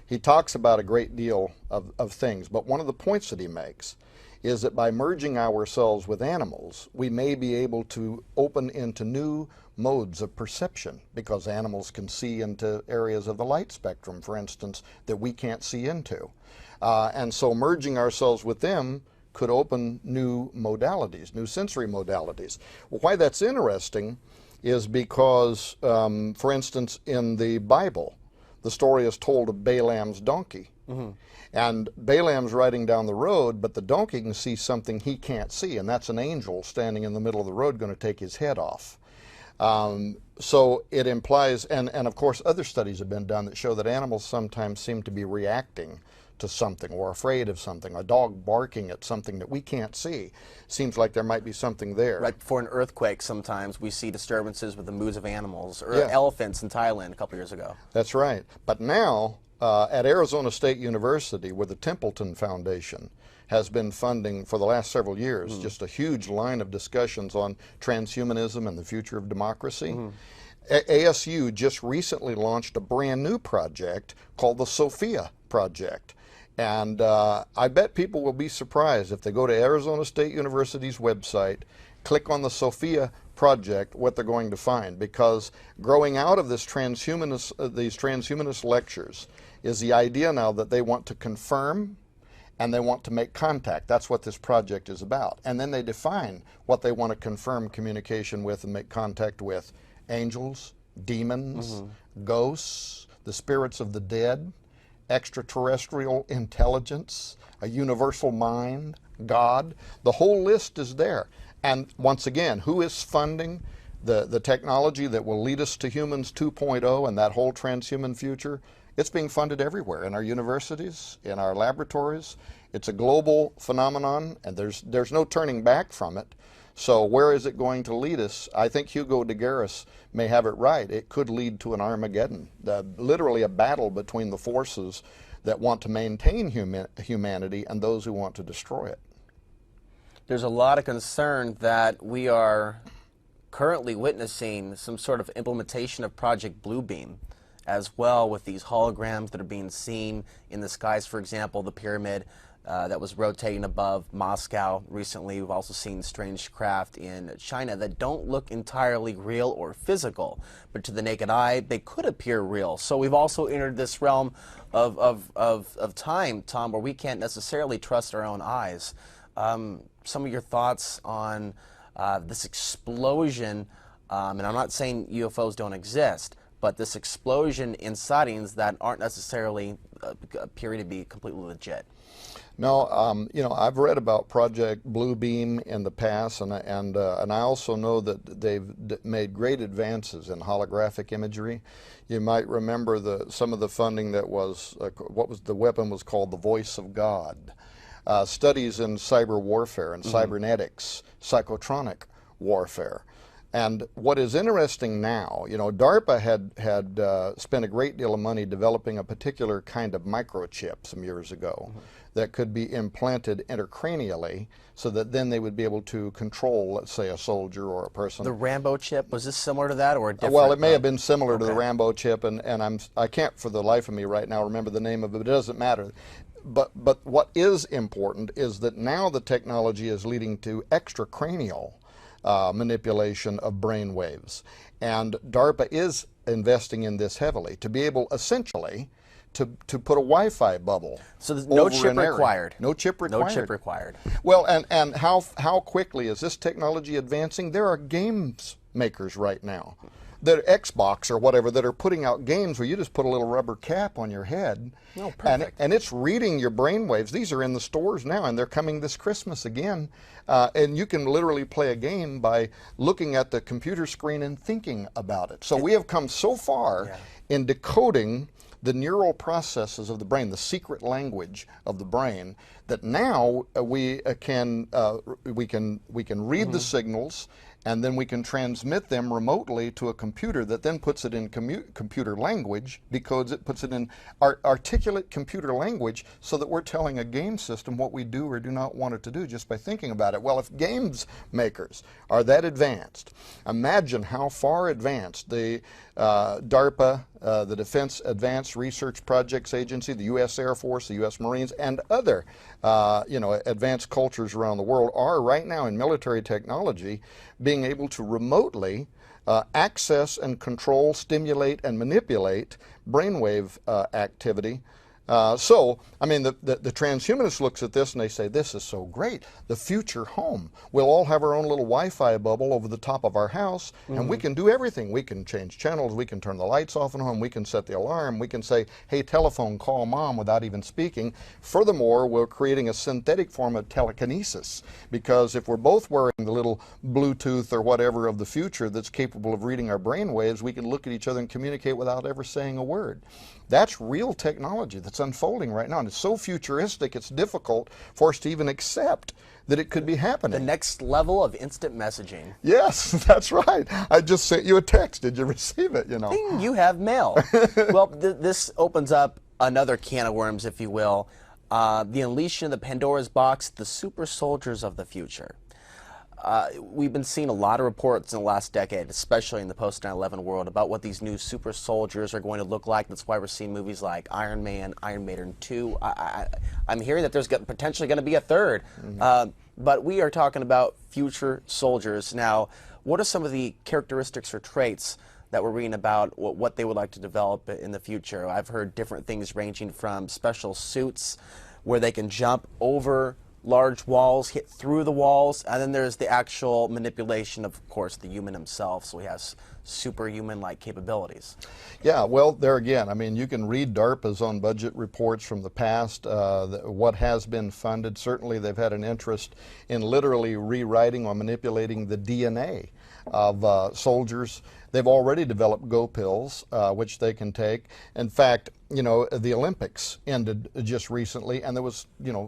[SPEAKER 5] He talks about a great deal of things, but one of the points that he makes is that by merging ourselves with animals, we may be able to open into new modes of perception, because animals can see into areas of the light spectrum, for instance, that we can't see into. And so merging ourselves with them could open new modalities, new sensory modalities. Well, why that's interesting is because, for instance, in the Bible, the story is told of Balaam's donkey. And Balaam's riding down the road, but the donkey can see something he can't see, and that's an angel standing in the middle of the road going to take his head off. So it implies, and of course other studies have been done that show that animals sometimes seem to be reacting to something or afraid of something. A dog barking at something that we can't see seems like there might be something there.
[SPEAKER 4] Right before an earthquake, sometimes we see disturbances with the moods of animals, or
[SPEAKER 5] Yeah.
[SPEAKER 4] elephants in Thailand a couple years ago.
[SPEAKER 5] That's right. But now, at Arizona State University, where the Templeton Foundation has been funding for the last several years, just a huge line of discussions on transhumanism and the future of democracy. ASU just recently launched a brand new project called the Sopia Project. And I bet people will be surprised if they go to Arizona State University's website, click on the Sopia Project, what they're going to find. Because growing out of this these transhumanist lectures is the idea now that they want to confirm and they want to make contact. That's what this project is about. And then they define what they want to confirm communication with and make contact with: angels, demons, ghosts, the spirits of the dead, extraterrestrial intelligence, a universal mind, God. The whole list is there. And once again, who is funding the technology that will lead us to humans 2.0 and that whole transhuman future? It's being funded everywhere, in our universities, in our laboratories. It's a global phenomenon, and there's no turning back from it. So where is it going to lead us? I think Hugo Dearis may have it right. It could lead to an Armageddon, literally a battle between the forces that want to maintain humanity and those who want to destroy it.
[SPEAKER 4] There's a lot of concern that we are currently witnessing some sort of implementation of Project Bluebeam as well, with these holograms that are being seen in the skies. For example, the pyramid that was rotating above Moscow recently. We've also seen strange craft in China that don't look entirely real or physical, but to the naked eye, they could appear real. So we've also entered this realm of time, Tom, where we can't necessarily trust our own eyes. Some of your thoughts on this explosion, and I'm not saying UFOs don't exist, but this explosion in sightings that aren't necessarily appearing to be completely legit.
[SPEAKER 5] No, you know, I've read about Project Bluebeam in the past, and I also know that they've made great advances in holographic imagery. You might remember some of the funding that was the weapon was called the Voice of God. Studies in cyber warfare and cybernetics, psychotronic warfare. And what is interesting now, you know, DARPA had spent a great deal of money developing a particular kind of microchip some years ago that could be implanted intracranially, so that then they would be able to control, let's say, a soldier or a person.
[SPEAKER 4] The Rambo chip, was this similar to that, or a different?
[SPEAKER 5] Well, it may have been similar to the Rambo chip, and I can't for the life of me right now remember the name of it, but it doesn't matter. But what is important is that now the technology is leading to extracranial manipulation of brain waves. And DARPA is investing in this heavily to be able essentially to put a Wi-Fi bubble.
[SPEAKER 4] So there's no
[SPEAKER 5] over
[SPEAKER 4] chip
[SPEAKER 5] an area.
[SPEAKER 4] required.
[SPEAKER 5] No chip required.
[SPEAKER 4] No chip required.
[SPEAKER 5] Well, and how quickly is this technology advancing? There are games makers right now, that Xbox or whatever, that are putting out games where you just put a little rubber cap on your head,
[SPEAKER 4] Oh, perfect.
[SPEAKER 5] and it's reading your brain waves. These are in the stores now, and they're coming this Christmas again. And you can literally play a game by looking at the computer screen and thinking about it. So we have come so far in decoding the neural processes of the brain, the secret language of the brain, that now we can read the signals, and then we can transmit them remotely to a computer that then puts it in computer language, decodes it, puts it in articulate computer language, so that we're telling a game system what we do or do not want it to do just by thinking about it. Well, if games makers are that advanced, imagine how far advanced the DARPA, the Defense Advanced Research Projects Agency, the U.S. Air Force, the U.S. Marines, and other advanced cultures around the world are right now in military technology, being able to remotely access and control, stimulate, and manipulate brainwave activity. So, I mean, the transhumanist looks at this and they say, this is so great. The future home. We'll all have our own little Wi-Fi bubble over the top of our house, and we can do everything. We can change channels, we can turn the lights off at home, we can set the alarm, we can say, hey, telephone, call mom, without even speaking. Furthermore, we're creating a synthetic form of telekinesis, because if we're both wearing the little Bluetooth or whatever of the future that's capable of reading our brain waves, we can look at each other and communicate without ever saying a word. That's real technology that's unfolding right now, and it's so futuristic it's difficult for us to even accept that it could be happening.
[SPEAKER 4] The next level of instant messaging.
[SPEAKER 5] Yes, that's right. I just sent you a text. Did you receive it?
[SPEAKER 4] Ding, you have mail. Well, this opens up another can of worms, if you will. The unleashing of the Pandora's box, the super soldiers of the future. We've been seeing a lot of reports in the last decade, especially in the post 9/11 world, about what these new super soldiers are going to look like. That's why we're seeing movies like Iron Man, Iron Maiden 2. I'm hearing that there's potentially going to be a third. But we are talking about future soldiers. Now, what are some of the characteristics or traits that we're reading about what they would like to develop in the future? I've heard different things ranging from special suits where they can jump over large walls, hit through the walls, and then there's the actual manipulation of course, the human himself, so he has superhuman-like capabilities.
[SPEAKER 5] Yeah, well, there again, I mean, you can read DARPA's own budget reports from the past, what has been funded. Certainly they've had an interest in literally rewriting or manipulating the DNA of soldiers. They've already developed go pills, which they can take. In fact, the Olympics ended just recently, and there was,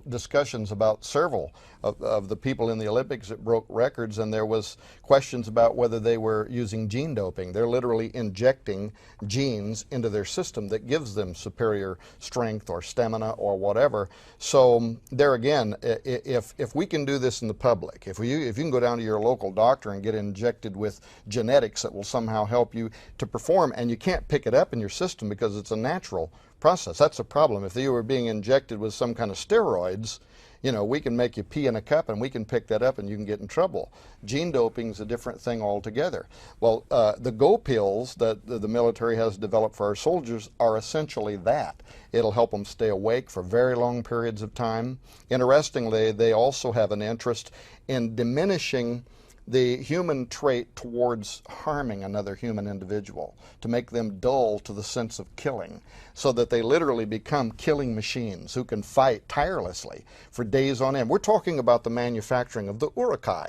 [SPEAKER 5] discussions about several of the people in the Olympics that broke records, and there was questions about whether they were using gene doping. They're literally injecting genes into their system that gives them superior strength or stamina or whatever. So there again, if we can do this in the public, if you can go down to your local doctor and get injected with genetics that will somehow help you to perform, and you can't pick it up in your system because it's a natural process. That's a problem. If you were being injected with some kind of steroids, we can make you pee in a cup and we can pick that up and you can get in trouble. Gene doping is a different thing altogether. Well, the go pills that the military has developed for our soldiers are essentially that. It'll help them stay awake for very long periods of time. Interestingly, they also have an interest in diminishing the human trait towards harming another human individual, to make them dull to the sense of killing, so that they literally become killing machines who can fight tirelessly for days on end. We're talking about the manufacturing of the urukai.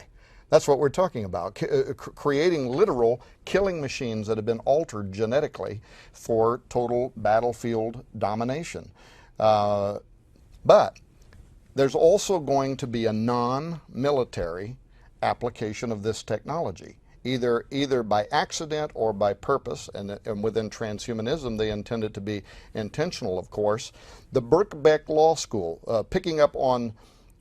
[SPEAKER 5] That's what we're talking about, creating literal killing machines that have been altered genetically for total battlefield domination. But there's also going to be a non-military application of this technology, either by accident or by purpose, and within transhumanism they intend it to be intentional, of course. The Birkbeck Law School, picking up on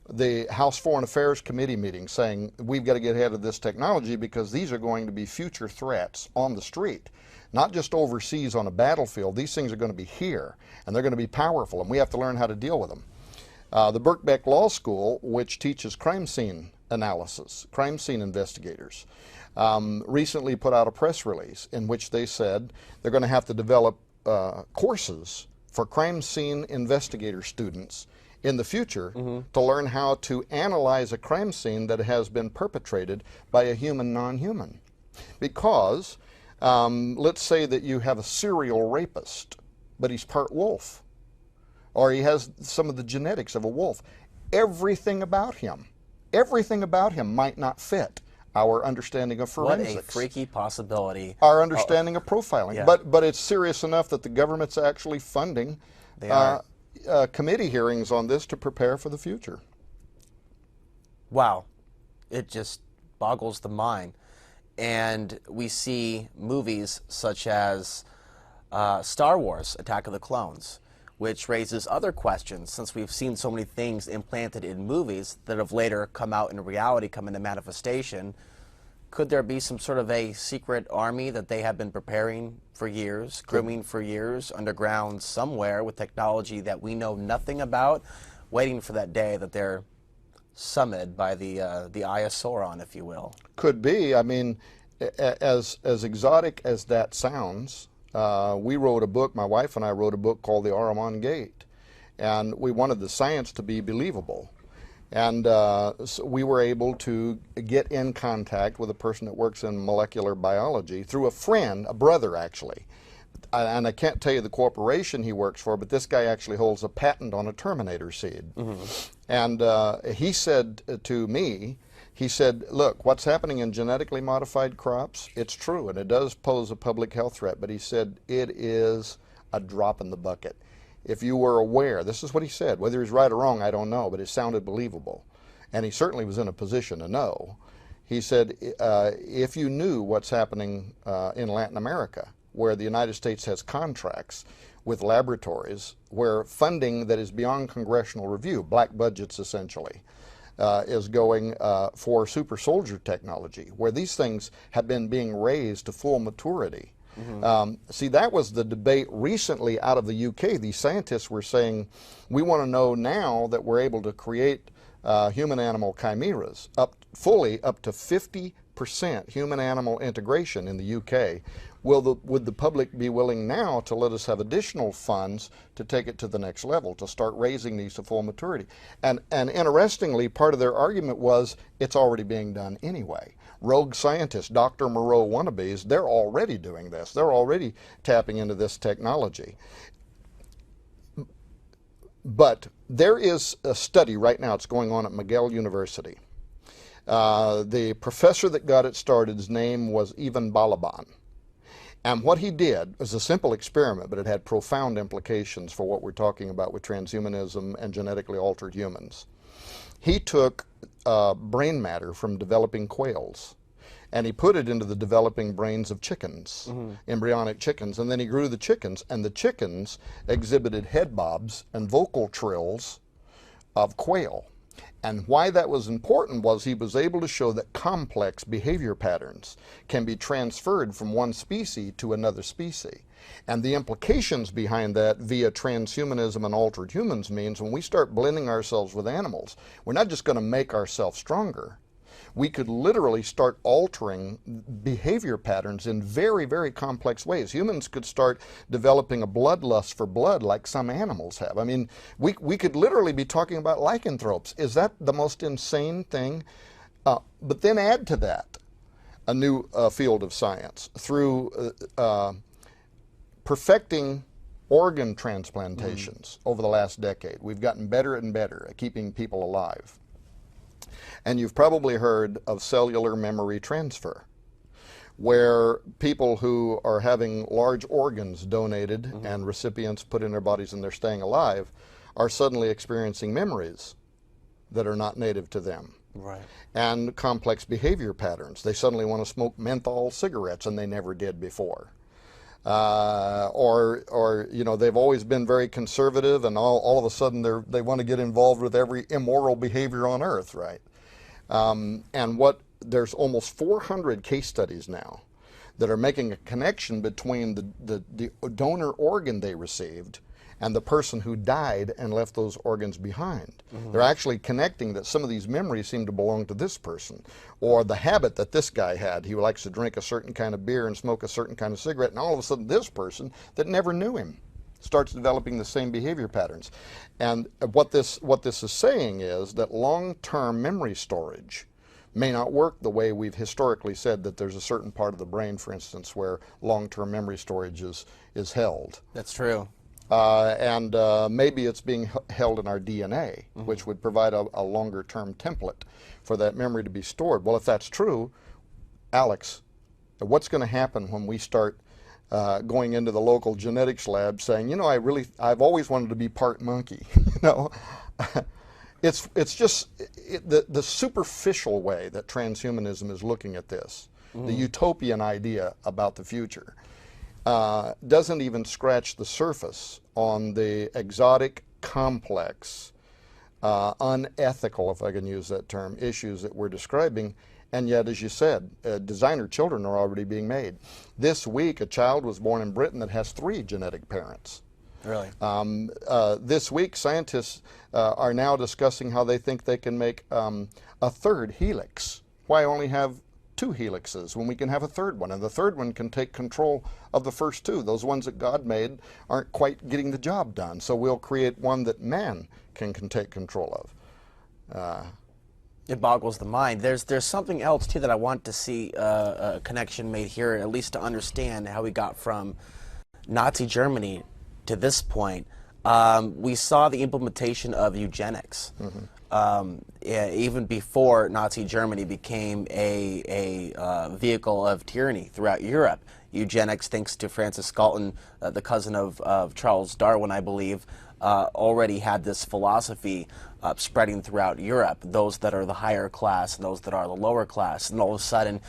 [SPEAKER 5] the House Foreign Affairs Committee meeting, saying we've got to get ahead of this technology because these are going to be future threats on the street, not just overseas on a battlefield. These things are going to be here, and they're going to be powerful, and we have to learn how to deal with them. The Birkbeck Law School, which teaches crime scene analysis, crime scene investigators, recently put out a press release in which they said they're going to have to develop courses for crime scene investigator students in the future to learn how to analyze a crime scene that has been perpetrated by a human non-human. Because let's say that you have a serial rapist, but he's part wolf, or he has some of the genetics of a wolf. Everything about him might not fit our understanding of forensics.
[SPEAKER 4] What a freaky possibility.
[SPEAKER 5] Our understanding of profiling.
[SPEAKER 4] Yeah.
[SPEAKER 5] But it's serious enough that the government's actually funding committee hearings on this to prepare for the future.
[SPEAKER 4] Wow. It just boggles the mind. And we see movies such as Star Wars, Attack of the Clones, which raises other questions, since we've seen so many things implanted in movies that have later come out in reality, come into manifestation. Could there be some sort of a secret army that they have been preparing for years, grooming for years, underground somewhere with technology that we know nothing about, waiting for that day that they're summoned by the Eye of Sauron, if you will?
[SPEAKER 5] Could be. I mean, as exotic as that sounds, we wrote a book, my wife and I wrote a book called the Amaron Gate, and we wanted the science to be believable. And so we were able to get in contact with a person that works in molecular biology through a friend, a brother actually. And I can't tell you the corporation he works for, but this guy actually holds a patent on a Terminator seed. And he said to me, he said, look, what's happening in genetically modified crops, it's true, and it does pose a public health threat, but he said it is a drop in the bucket. If you were aware, this is what he said, whether he's right or wrong, I don't know, but it sounded believable. And he certainly was in a position to know. He said, if you knew what's happening in Latin America, where the United States has contracts with laboratories, where funding that is beyond congressional review, black budgets essentially, is going for super soldier technology, where these things have been being raised to full maturity. See, that was the debate recently out of the UK. These scientists were saying, we want to know now that we're able to create human-animal chimeras, fully up to 50% human-animal integration in the UK. Would the public be willing now to let us have additional funds to take it to the next level, to start raising these to full maturity? And interestingly, part of their argument was it's already being done anyway. Rogue scientists, Dr. Moreau wannabes, they're already doing this. They're already tapping into this technology. But there is a study right now, it's going on at McGill University. The professor that got it started, his name was Ivan Balaban. And what he did was a simple experiment, but it had profound implications for what we're talking about with transhumanism and genetically altered humans. He took brain matter from developing quails, and he put it into the developing brains of chickens, embryonic chickens, and then he grew the chickens, and the chickens exhibited head bobs and vocal trills of quail. And why that was important was he was able to show that complex behavior patterns can be transferred from one species to another species. And the implications behind that via transhumanism and altered humans means when we start blending ourselves with animals, we're not just going to make ourselves stronger. We could literally start altering behavior patterns in very, very complex ways. Humans could start developing a bloodlust for blood like some animals have. I mean, we could literally be talking about lycanthropes. Is that the most insane thing? But then add to that a new field of science through perfecting organ transplantations over the last decade. We've gotten better and better at keeping people alive. And you've probably heard of cellular memory transfer, where people who are having large organs donated and recipients put in their bodies and they're staying alive are suddenly experiencing memories that are not native to them.
[SPEAKER 4] Right.
[SPEAKER 5] And complex behavior patterns. They suddenly want to smoke menthol cigarettes and they never did before. Or you know, they've always been very conservative, and all of a sudden they want to get involved with every immoral behavior on earth, right? And there's almost 400 case studies now that are making a connection between the donor organ they received and the person who died and left those organs behind. They're actually connecting that some of these memories seem to belong to this person, or the habit that this guy had. He likes to drink a certain kind of beer and smoke a certain kind of cigarette, and all of a sudden this person that never knew him starts developing the same behavior patterns. And what this is saying is that long-term memory storage may not work the way we've historically said, that there's a certain part of the brain, for instance, where long-term memory storage is held.
[SPEAKER 4] That's true.
[SPEAKER 5] And maybe it's being held in our DNA, which would provide a longer-term template for that memory to be stored. Well, if that's true, Alex, what's going to happen when we start going into the local genetics lab saying, you know, I've always wanted to be part monkey, you know? It's just the superficial way that transhumanism is looking at this, the utopian idea about the future, doesn't even scratch the surface on the exotic, complex, unethical, if I can use that term, issues that we're describing. And yet, as you said, designer children are already being made. This week, a child was born in Britain that has 3 genetic parents.
[SPEAKER 4] Really?
[SPEAKER 5] This week, scientists are now discussing how they think they can make a third helix. Why only have 2 helixes when we can have a third one? And the third one can take control of the first 2. Those ones that God made aren't quite getting the job done. So we'll create one that man can take control of.
[SPEAKER 4] It boggles the mind. There's something else too that I want to see a connection made here, at least to understand how we got from Nazi Germany to this point. We saw the implementation of eugenics. Even before Nazi Germany became a vehicle of tyranny throughout Europe. Eugenics, thanks to Francis Galton, the cousin of Charles Darwin, I believe, already had this philosophy spreading throughout Europe, those that are the higher class and those that are the lower class. And all of a sudden,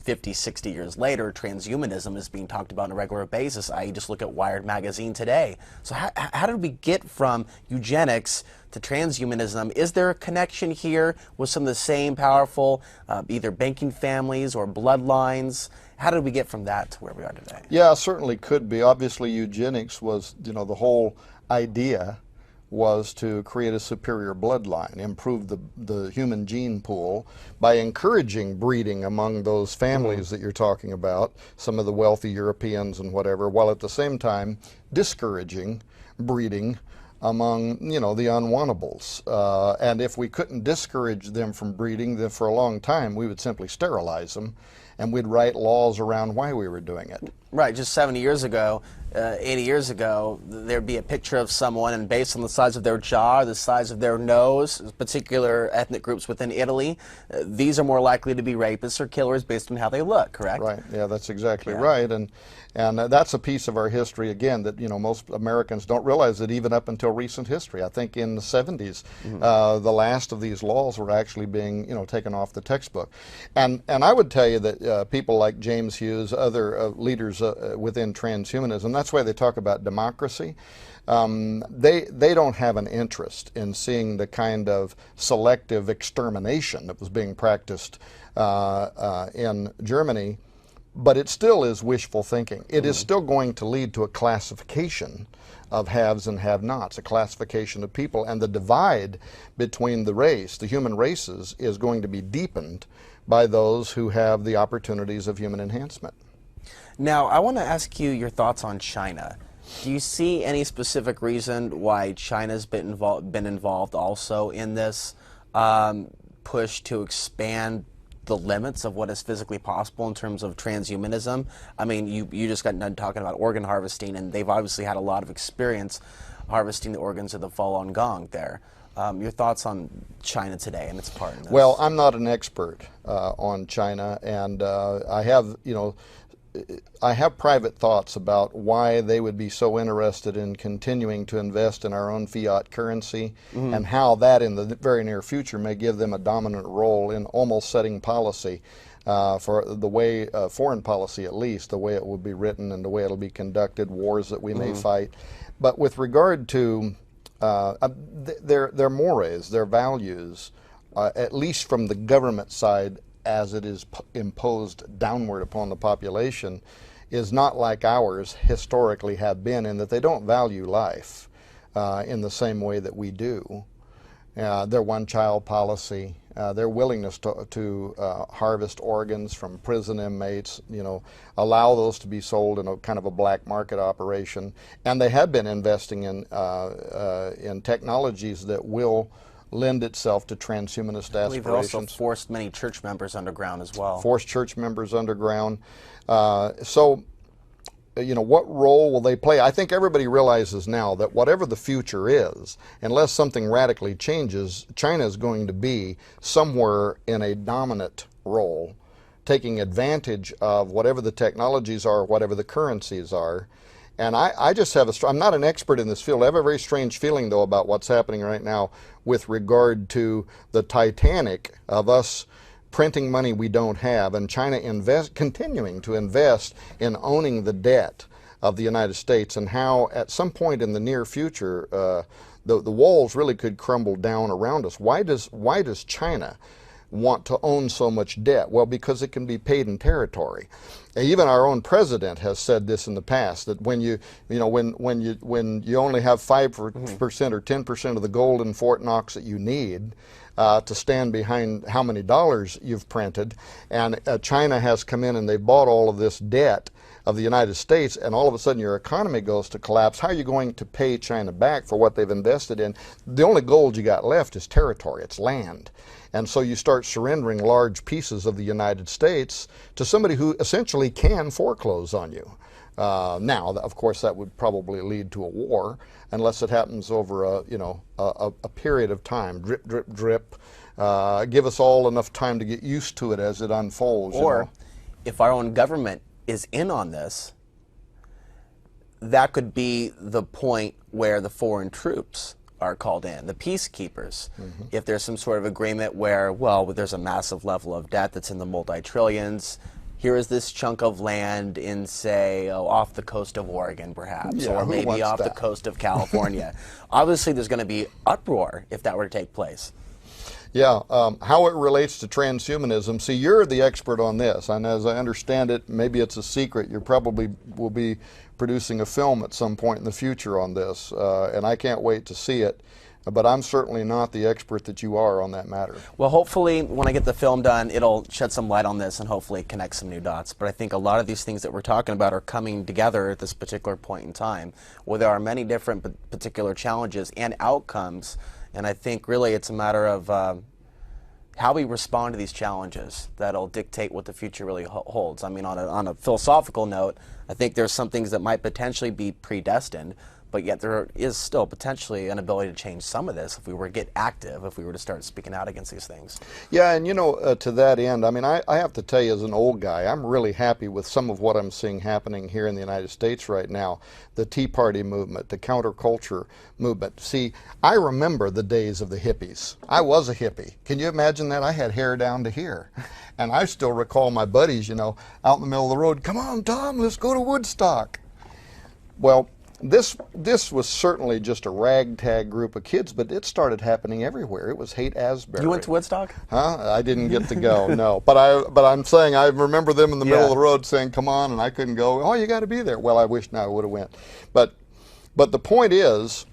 [SPEAKER 4] 50, 60 years later, transhumanism is being talked about on a regular basis. I just look at Wired magazine today. So how did we get from eugenics to transhumanism? Is there a connection here with some of the same powerful either banking families or bloodlines? How did we get from that to where we are today?
[SPEAKER 5] Yeah, certainly could be. Obviously, eugenics was, you know, the whole idea was to create a superior bloodline, improve the human gene pool by encouraging breeding among those families that you're talking about, some of the wealthy Europeans and whatever, while at the same time discouraging breeding among, you know, the unwantables. And if we couldn't discourage them from breeding, then for a long time we would simply sterilize them, and we'd write laws around why we were doing it.
[SPEAKER 4] Right, just 70 years ago, 80 years ago, there'd be a picture of someone, and based on the size of their jaw, the size of their nose, particular ethnic groups within Italy, these are more likely to be rapists or killers based on how they look, correct?
[SPEAKER 5] Right, yeah, that's exactly right. And that's a piece of our history, again, that, you know, most Americans don't realize that even up until recent history. I think in the 70s, the last of these laws were actually being, you know, taken off the textbook. And I would tell you that people like James Hughes, other leaders within transhumanism, that's why they talk about democracy. They don't have an interest in seeing the kind of selective extermination that was being practiced in Germany, but it still is wishful thinking. It is still going to lead to a classification of haves and have-nots, a classification of people, and the divide between the human races, is going to be deepened by those who have the opportunities of human enhancement.
[SPEAKER 4] Now, I want to ask you your thoughts on China. Do you see any specific reason why China's been involved also in this push to expand the limits of what is physically possible in terms of transhumanism? I mean, you just got done talking about organ harvesting, and they've obviously had a lot of experience harvesting the organs of the Falun Gong there. Your thoughts on China today and its part in this?
[SPEAKER 5] Well, I'm not an expert on China, and I have, you know, I have private thoughts about why they would be so interested in continuing to invest in our own fiat currency, and how that in the very near future may give them a dominant role in almost setting policy for the way, foreign policy at least, the way it will be written and the way it'll be conducted, wars that we may fight. But with regard to their mores, their values, at least from the government side, as it is imposed downward upon the population, is not like ours historically have been, in that they don't value life in the same way that we do. Their one-child policy, their willingness to harvest organs from prison inmates, allow those to be sold in a kind of a black market operation. And they have been investing in technologies that will lend itself to transhumanist aspirations.
[SPEAKER 4] We've also forced many church members underground as well.
[SPEAKER 5] Forced church members underground. What role will they play? I think everybody realizes now that whatever the future is, unless something radically changes, China is going to be somewhere in a dominant role, taking advantage of whatever the technologies are, whatever the currencies are. And I just have I'm not an expert in this field. I have a very strange feeling, though, about what's happening right now with regard to the Titanic of us printing money we don't have, and China continuing to invest in owning the debt of the United States, and how at some point in the near future the walls really could crumble down around us. Why does China want to own so much debt? Well, because it can be paid in territory. Even our own president has said this in the past, that when you only have 5% or 10% of the gold in Fort Knox that you need to stand behind how many dollars you've printed, and China has come in and they bought all of this debt of the United States, and all of a sudden your economy goes to collapse. How are you going to pay China back for what they've invested in? The only gold you got left is territory, it's land. And so you start surrendering large pieces of the United States to somebody who essentially can foreclose on you. Now, of course, that would probably lead to a war, unless it happens over a period of time. Drip, drip, drip. Give us all enough time to get used to it as it unfolds.
[SPEAKER 4] Or if our own government is in on this, that could be the point where the foreign troops are called in, the peacekeepers. If there's some sort of agreement where, well, there's a massive level of debt that's in the multi-trillions, here is this chunk of land in, say, off the coast of Oregon, perhaps, or maybe off the coast of California. Obviously, there's going to be uproar if that were to take place.
[SPEAKER 5] Yeah, how it relates to transhumanism. See, you're the expert on this, and as I understand it, maybe it's a secret. You probably will be producing a film at some point in the future on this, and I can't wait to see it. But I'm certainly not the expert that you are on that matter.
[SPEAKER 4] Well, hopefully, when I get the film done, it'll shed some light on this and hopefully connect some new dots. But I think a lot of these things that we're talking about are coming together at this particular point in time, where there are many different particular challenges and outcomes. And I think really it's a matter of how we respond to these challenges that'll dictate what the future really holds. I mean, on a philosophical note, I think there's some things that might potentially be predestined, but yet there is still potentially an ability to change some of this if we were to get active, if we were to start speaking out against these things.
[SPEAKER 5] Yeah, and to that end, I mean, I have to tell you, as an old guy, I'm really happy with some of what I'm seeing happening here in the United States right now. The Tea Party movement, the counterculture movement. See, I remember the days of the hippies. I was a hippie. Can you imagine that? I had hair down to here. And I still recall my buddies, out in the middle of the road, come on, Tom, let's go to Woodstock. Well, this was certainly just a ragtag group of kids, but it started happening everywhere. It was Haight-Ashbury.
[SPEAKER 4] You went to Woodstock?
[SPEAKER 5] Huh? I didn't get to go, no. But I'm saying I remember them in the middle of the road saying, "Come on," and I couldn't go. Oh, you got to be there. Well, I wish now I would have went. But the point is,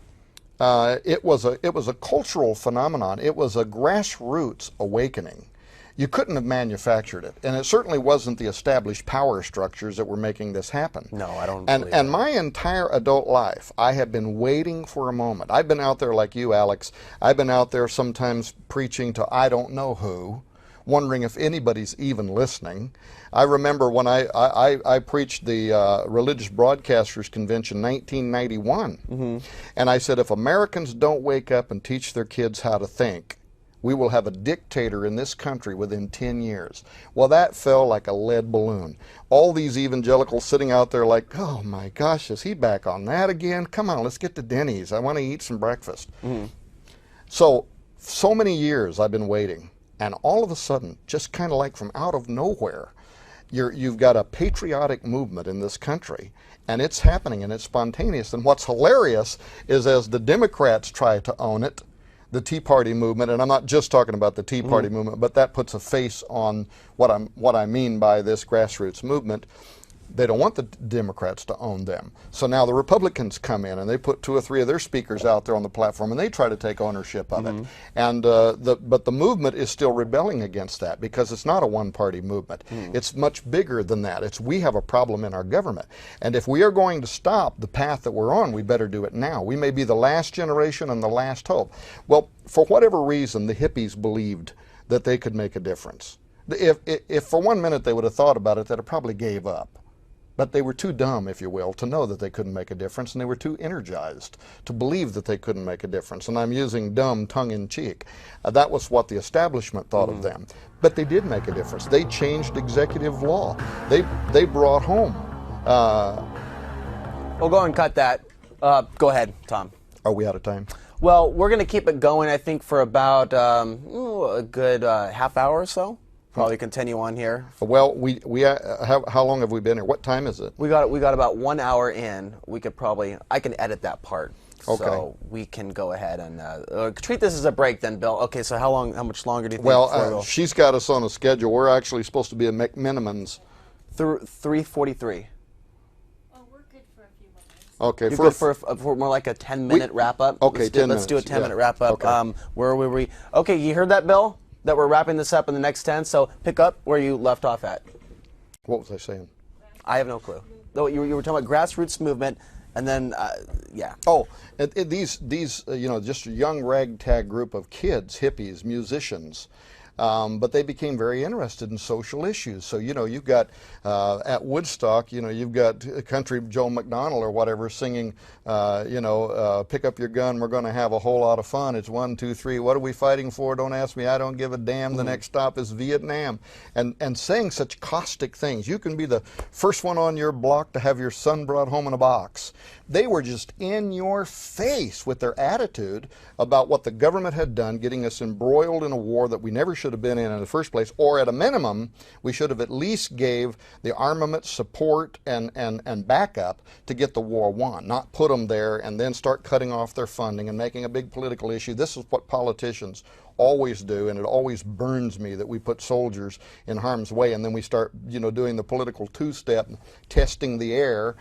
[SPEAKER 5] it was a cultural phenomenon. It was a grassroots awakening. You couldn't have manufactured it, and it certainly wasn't the established power structures that were making this happen.
[SPEAKER 4] No, I don't.
[SPEAKER 5] And my entire adult life, I have been waiting for a moment. I've been out there like you, Alex. I've been out there sometimes preaching to I don't know who, wondering if anybody's even listening. I remember when I preached the Religious Broadcasters Convention 1991, and I said, if Americans don't wake up and teach their kids how to think, we will have a dictator in this country within 10 years. Well, that fell like a lead balloon. All these evangelicals sitting out there like, oh my gosh, is he back on that again? Come on, let's get to Denny's. I want to eat some breakfast. So many years I've been waiting, and all of a sudden, just kind of like from out of nowhere, you've got a patriotic movement in this country, and it's happening, and it's spontaneous. And what's hilarious is as the Democrats try to own it, the Tea Party movement, and I'm not just talking about the Tea Party movement, but that puts a face on what I mean by this grassroots movement. They don't want the Democrats to own them. So now the Republicans come in and they put 2 or 3 of their speakers out there on the platform and they try to take ownership of it. And but the movement is still rebelling against that because it's not a one-party movement. It's much bigger than that. It's we have a problem in our government. And if we are going to stop the path that we're on, we better do it now. We may be the last generation and the last hope. Well, for whatever reason, the hippies believed that they could make a difference. If for 1 minute they would have thought about it, they'd have probably gave up. But they were too dumb, if you will, to know that they couldn't make a difference, and they were too energized to believe that they couldn't make a difference. And I'm using dumb tongue-in-cheek. That was what the establishment thought of them. But they did make a difference. They changed executive law. They brought home.
[SPEAKER 4] We'll go and cut that. Go ahead, Tom.
[SPEAKER 5] Are we out of time?
[SPEAKER 4] Well, we're going to keep it going, I think, for about a good half hour or so. Probably continue on here.
[SPEAKER 5] Well, how long have we been here? What time is it?
[SPEAKER 4] We got about 1 hour in. We could probably, I can edit that part.
[SPEAKER 5] Okay.
[SPEAKER 4] So we can go ahead and treat this as a break then, Bill. Okay, so how much longer do you think? Well,
[SPEAKER 5] she's got us on a schedule. We're actually supposed to be at McMinimans.
[SPEAKER 4] 3:43.
[SPEAKER 5] Okay,
[SPEAKER 4] You're good for more like a 10-minute wrap-up?
[SPEAKER 5] Okay,
[SPEAKER 4] let's do a 10-minute wrap-up.
[SPEAKER 5] Okay.
[SPEAKER 4] Where were we? Okay, you heard that, Bill? That we're wrapping this up in the next 10, so pick up where you left off at.
[SPEAKER 5] What was I saying?
[SPEAKER 4] I have no clue. No, you were talking about grassroots movement, and then, yeah.
[SPEAKER 5] Oh, these just a young ragtag group of kids, hippies, musicians, but they became very interested in social issues. So, you've got, at Woodstock, you've got Country Joe McDonald or whatever singing, pick up your gun, we're going to have a whole lot of fun. It's 1, 2, 3, what are we fighting for? Don't ask me, I don't give a damn. The next stop is Vietnam. And saying such caustic things. You can be the first one on your block to have your son brought home in a box. They were just in your face with their attitude about what the government had done, getting us embroiled in a war that we never should have been in the first place, or at a minimum, we should have at least gave the armament support and backup to get the war won, not put them there and then start cutting off their funding and making a big political issue. This is what politicians always do, and it always burns me that we put soldiers in harm's way and then we start, doing the political two-step, testing the air.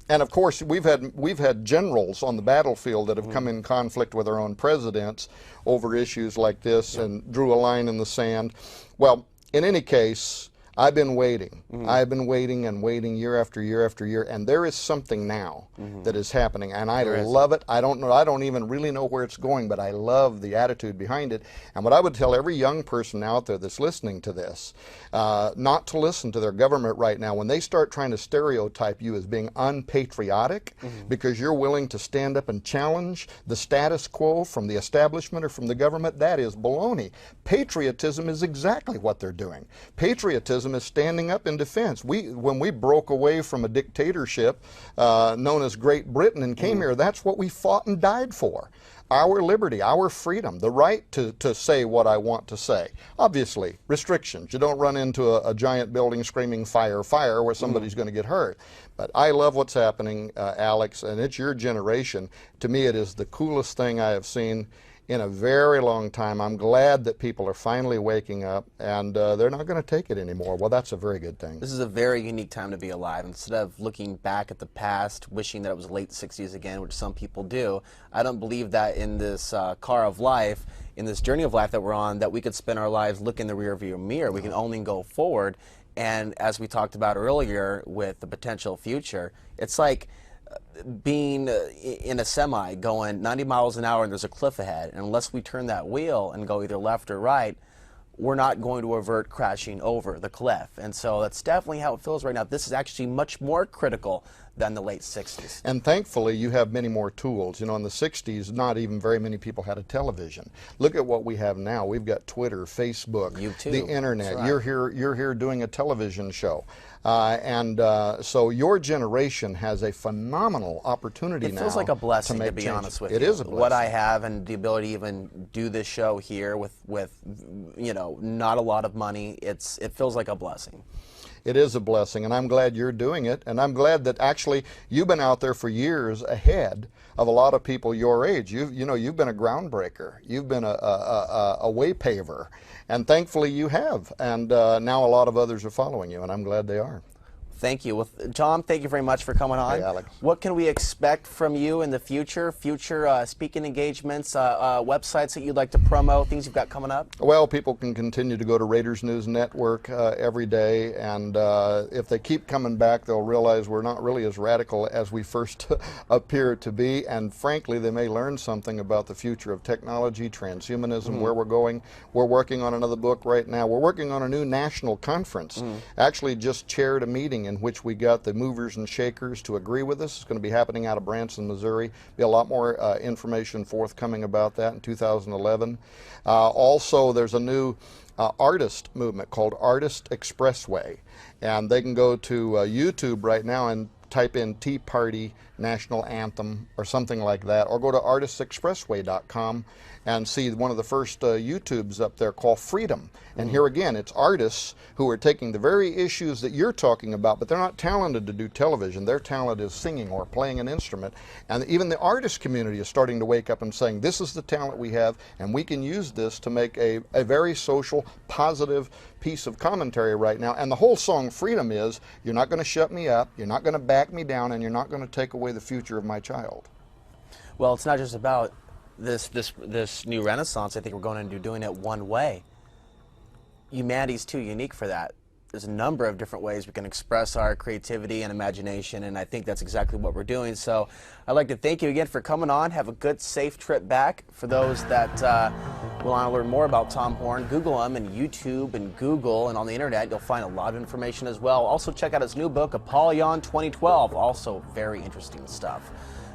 [SPEAKER 5] And of course, we've had generals on the battlefield that have come in conflict with our own presidents over issues like this and drew a line in the sand. Well, in any case, I've been waiting. I've been waiting and waiting year after year after year, and there is something now that is happening, and I love it. I don't even really know where it's going, but I love the attitude behind it. And what I would tell every young person out there that's listening to this, not to listen to their government right now. When they start trying to stereotype you as being unpatriotic because you're willing to stand up and challenge the status quo from the establishment or from the government, that is baloney. Patriotism is exactly what they're doing. Patriotism is standing up in defense. When we broke away from a dictatorship known as Great Britain and came here, that's what we fought and died for. Our liberty, our freedom, the right to say what I want to say. Obviously, restrictions. You don't run into a giant building screaming fire, fire, where somebody's going to get hurt. But I love what's happening, Alex, and it's your generation. To me, it is the coolest thing I have seen in a very long time. I'm glad that people are finally waking up, and they're not going to take it anymore. Well, that's a very good thing.
[SPEAKER 4] This is a very unique time to be alive. Instead of looking back at the past, wishing that it was late 60s again, which some people do, I don't believe that in this car of life, in this journey of life that we're on, that we could spend our lives looking in the rearview mirror. We can only go forward. And as we talked about earlier with the potential future, it's like being in a semi going 90 miles an hour and there's a cliff ahead, and unless we turn that wheel and go either left or right, we're not going to avert crashing over the cliff. And so that's definitely how it feels right now. This is actually much more critical than the late 60s.
[SPEAKER 5] And thankfully, you have many more tools. In the 60s, not even very many people had a television. Look at what we have now. We've got Twitter, Facebook,
[SPEAKER 4] YouTube,
[SPEAKER 5] the internet.
[SPEAKER 4] Right.
[SPEAKER 5] You're here doing a television show. So your generation has a phenomenal opportunity now.
[SPEAKER 4] It feels like a blessing, to be honest with you.
[SPEAKER 5] It is a blessing.
[SPEAKER 4] What I have and the ability to even do this show here with not a lot of money, it feels like a blessing.
[SPEAKER 5] It is a blessing, and I'm glad you're doing it, and I'm glad that actually you've been out there for years ahead of a lot of people your age. You've been a groundbreaker. You've been a way paver, and thankfully you have. And now a lot of others are following you, and I'm glad they are.
[SPEAKER 4] Thank you. Well, Tom, thank you very much for coming on.
[SPEAKER 5] Hey, Alex.
[SPEAKER 4] What can we expect from you in the future? Future speaking engagements, websites that you'd like to promote, things you've got coming up?
[SPEAKER 5] Well, people can continue to go to Raiders News Network every day, and if they keep coming back, they'll realize we're not really as radical as we first appear to be, and frankly, they may learn something about the future of technology, transhumanism, where we're going. We're working on another book right now. We're working on a new national conference. Actually, just chaired a meeting in which we got the movers and shakers to agree with us. It's going to be happening out of Branson, Missouri. Be a lot more information forthcoming about that in 2011. Also, there's a new artist movement called Artist Expressway, and they can go to YouTube right now and type in Tea Party National Anthem or something like that, or go to artistsexpressway.com and see one of the first YouTubes up there called Freedom. And here again, it's artists who are taking the very issues that you're talking about, but they're not talented to do television. Their talent is singing or playing an instrument. And even the artist community is starting to wake up and saying, this is the talent we have, and we can use this to make a very social, positive piece of commentary right now. And the whole song Freedom is, you're not going to shut me up, you're not going to back me down, and you're not going to take away the future of my child.
[SPEAKER 4] Well, it's not just about this new renaissance. I think we're going into doing it one way. Humanity's too unique for that. There's a number of different ways we can express our creativity and imagination, and I think that's exactly what we're doing. So I'd like to thank you again for coming on. Have a good, safe trip back. For those that will want to learn more about Tom Horn, Google him, and YouTube and Google, and on the internet, you'll find a lot of information as well. Also check out his new book, Apollyon 2012. Also very interesting stuff.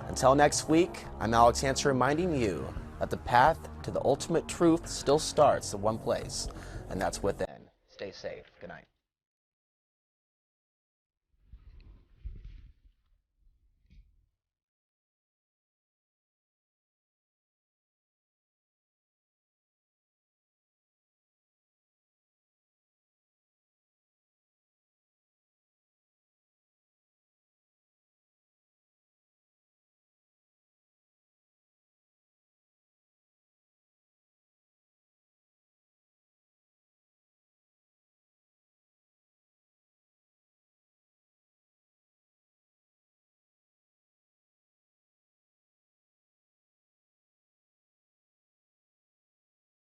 [SPEAKER 4] Until next week, I'm Alex Ansary, reminding you that the path to the ultimate truth still starts in one place, and that's within. Stay safe. Good night.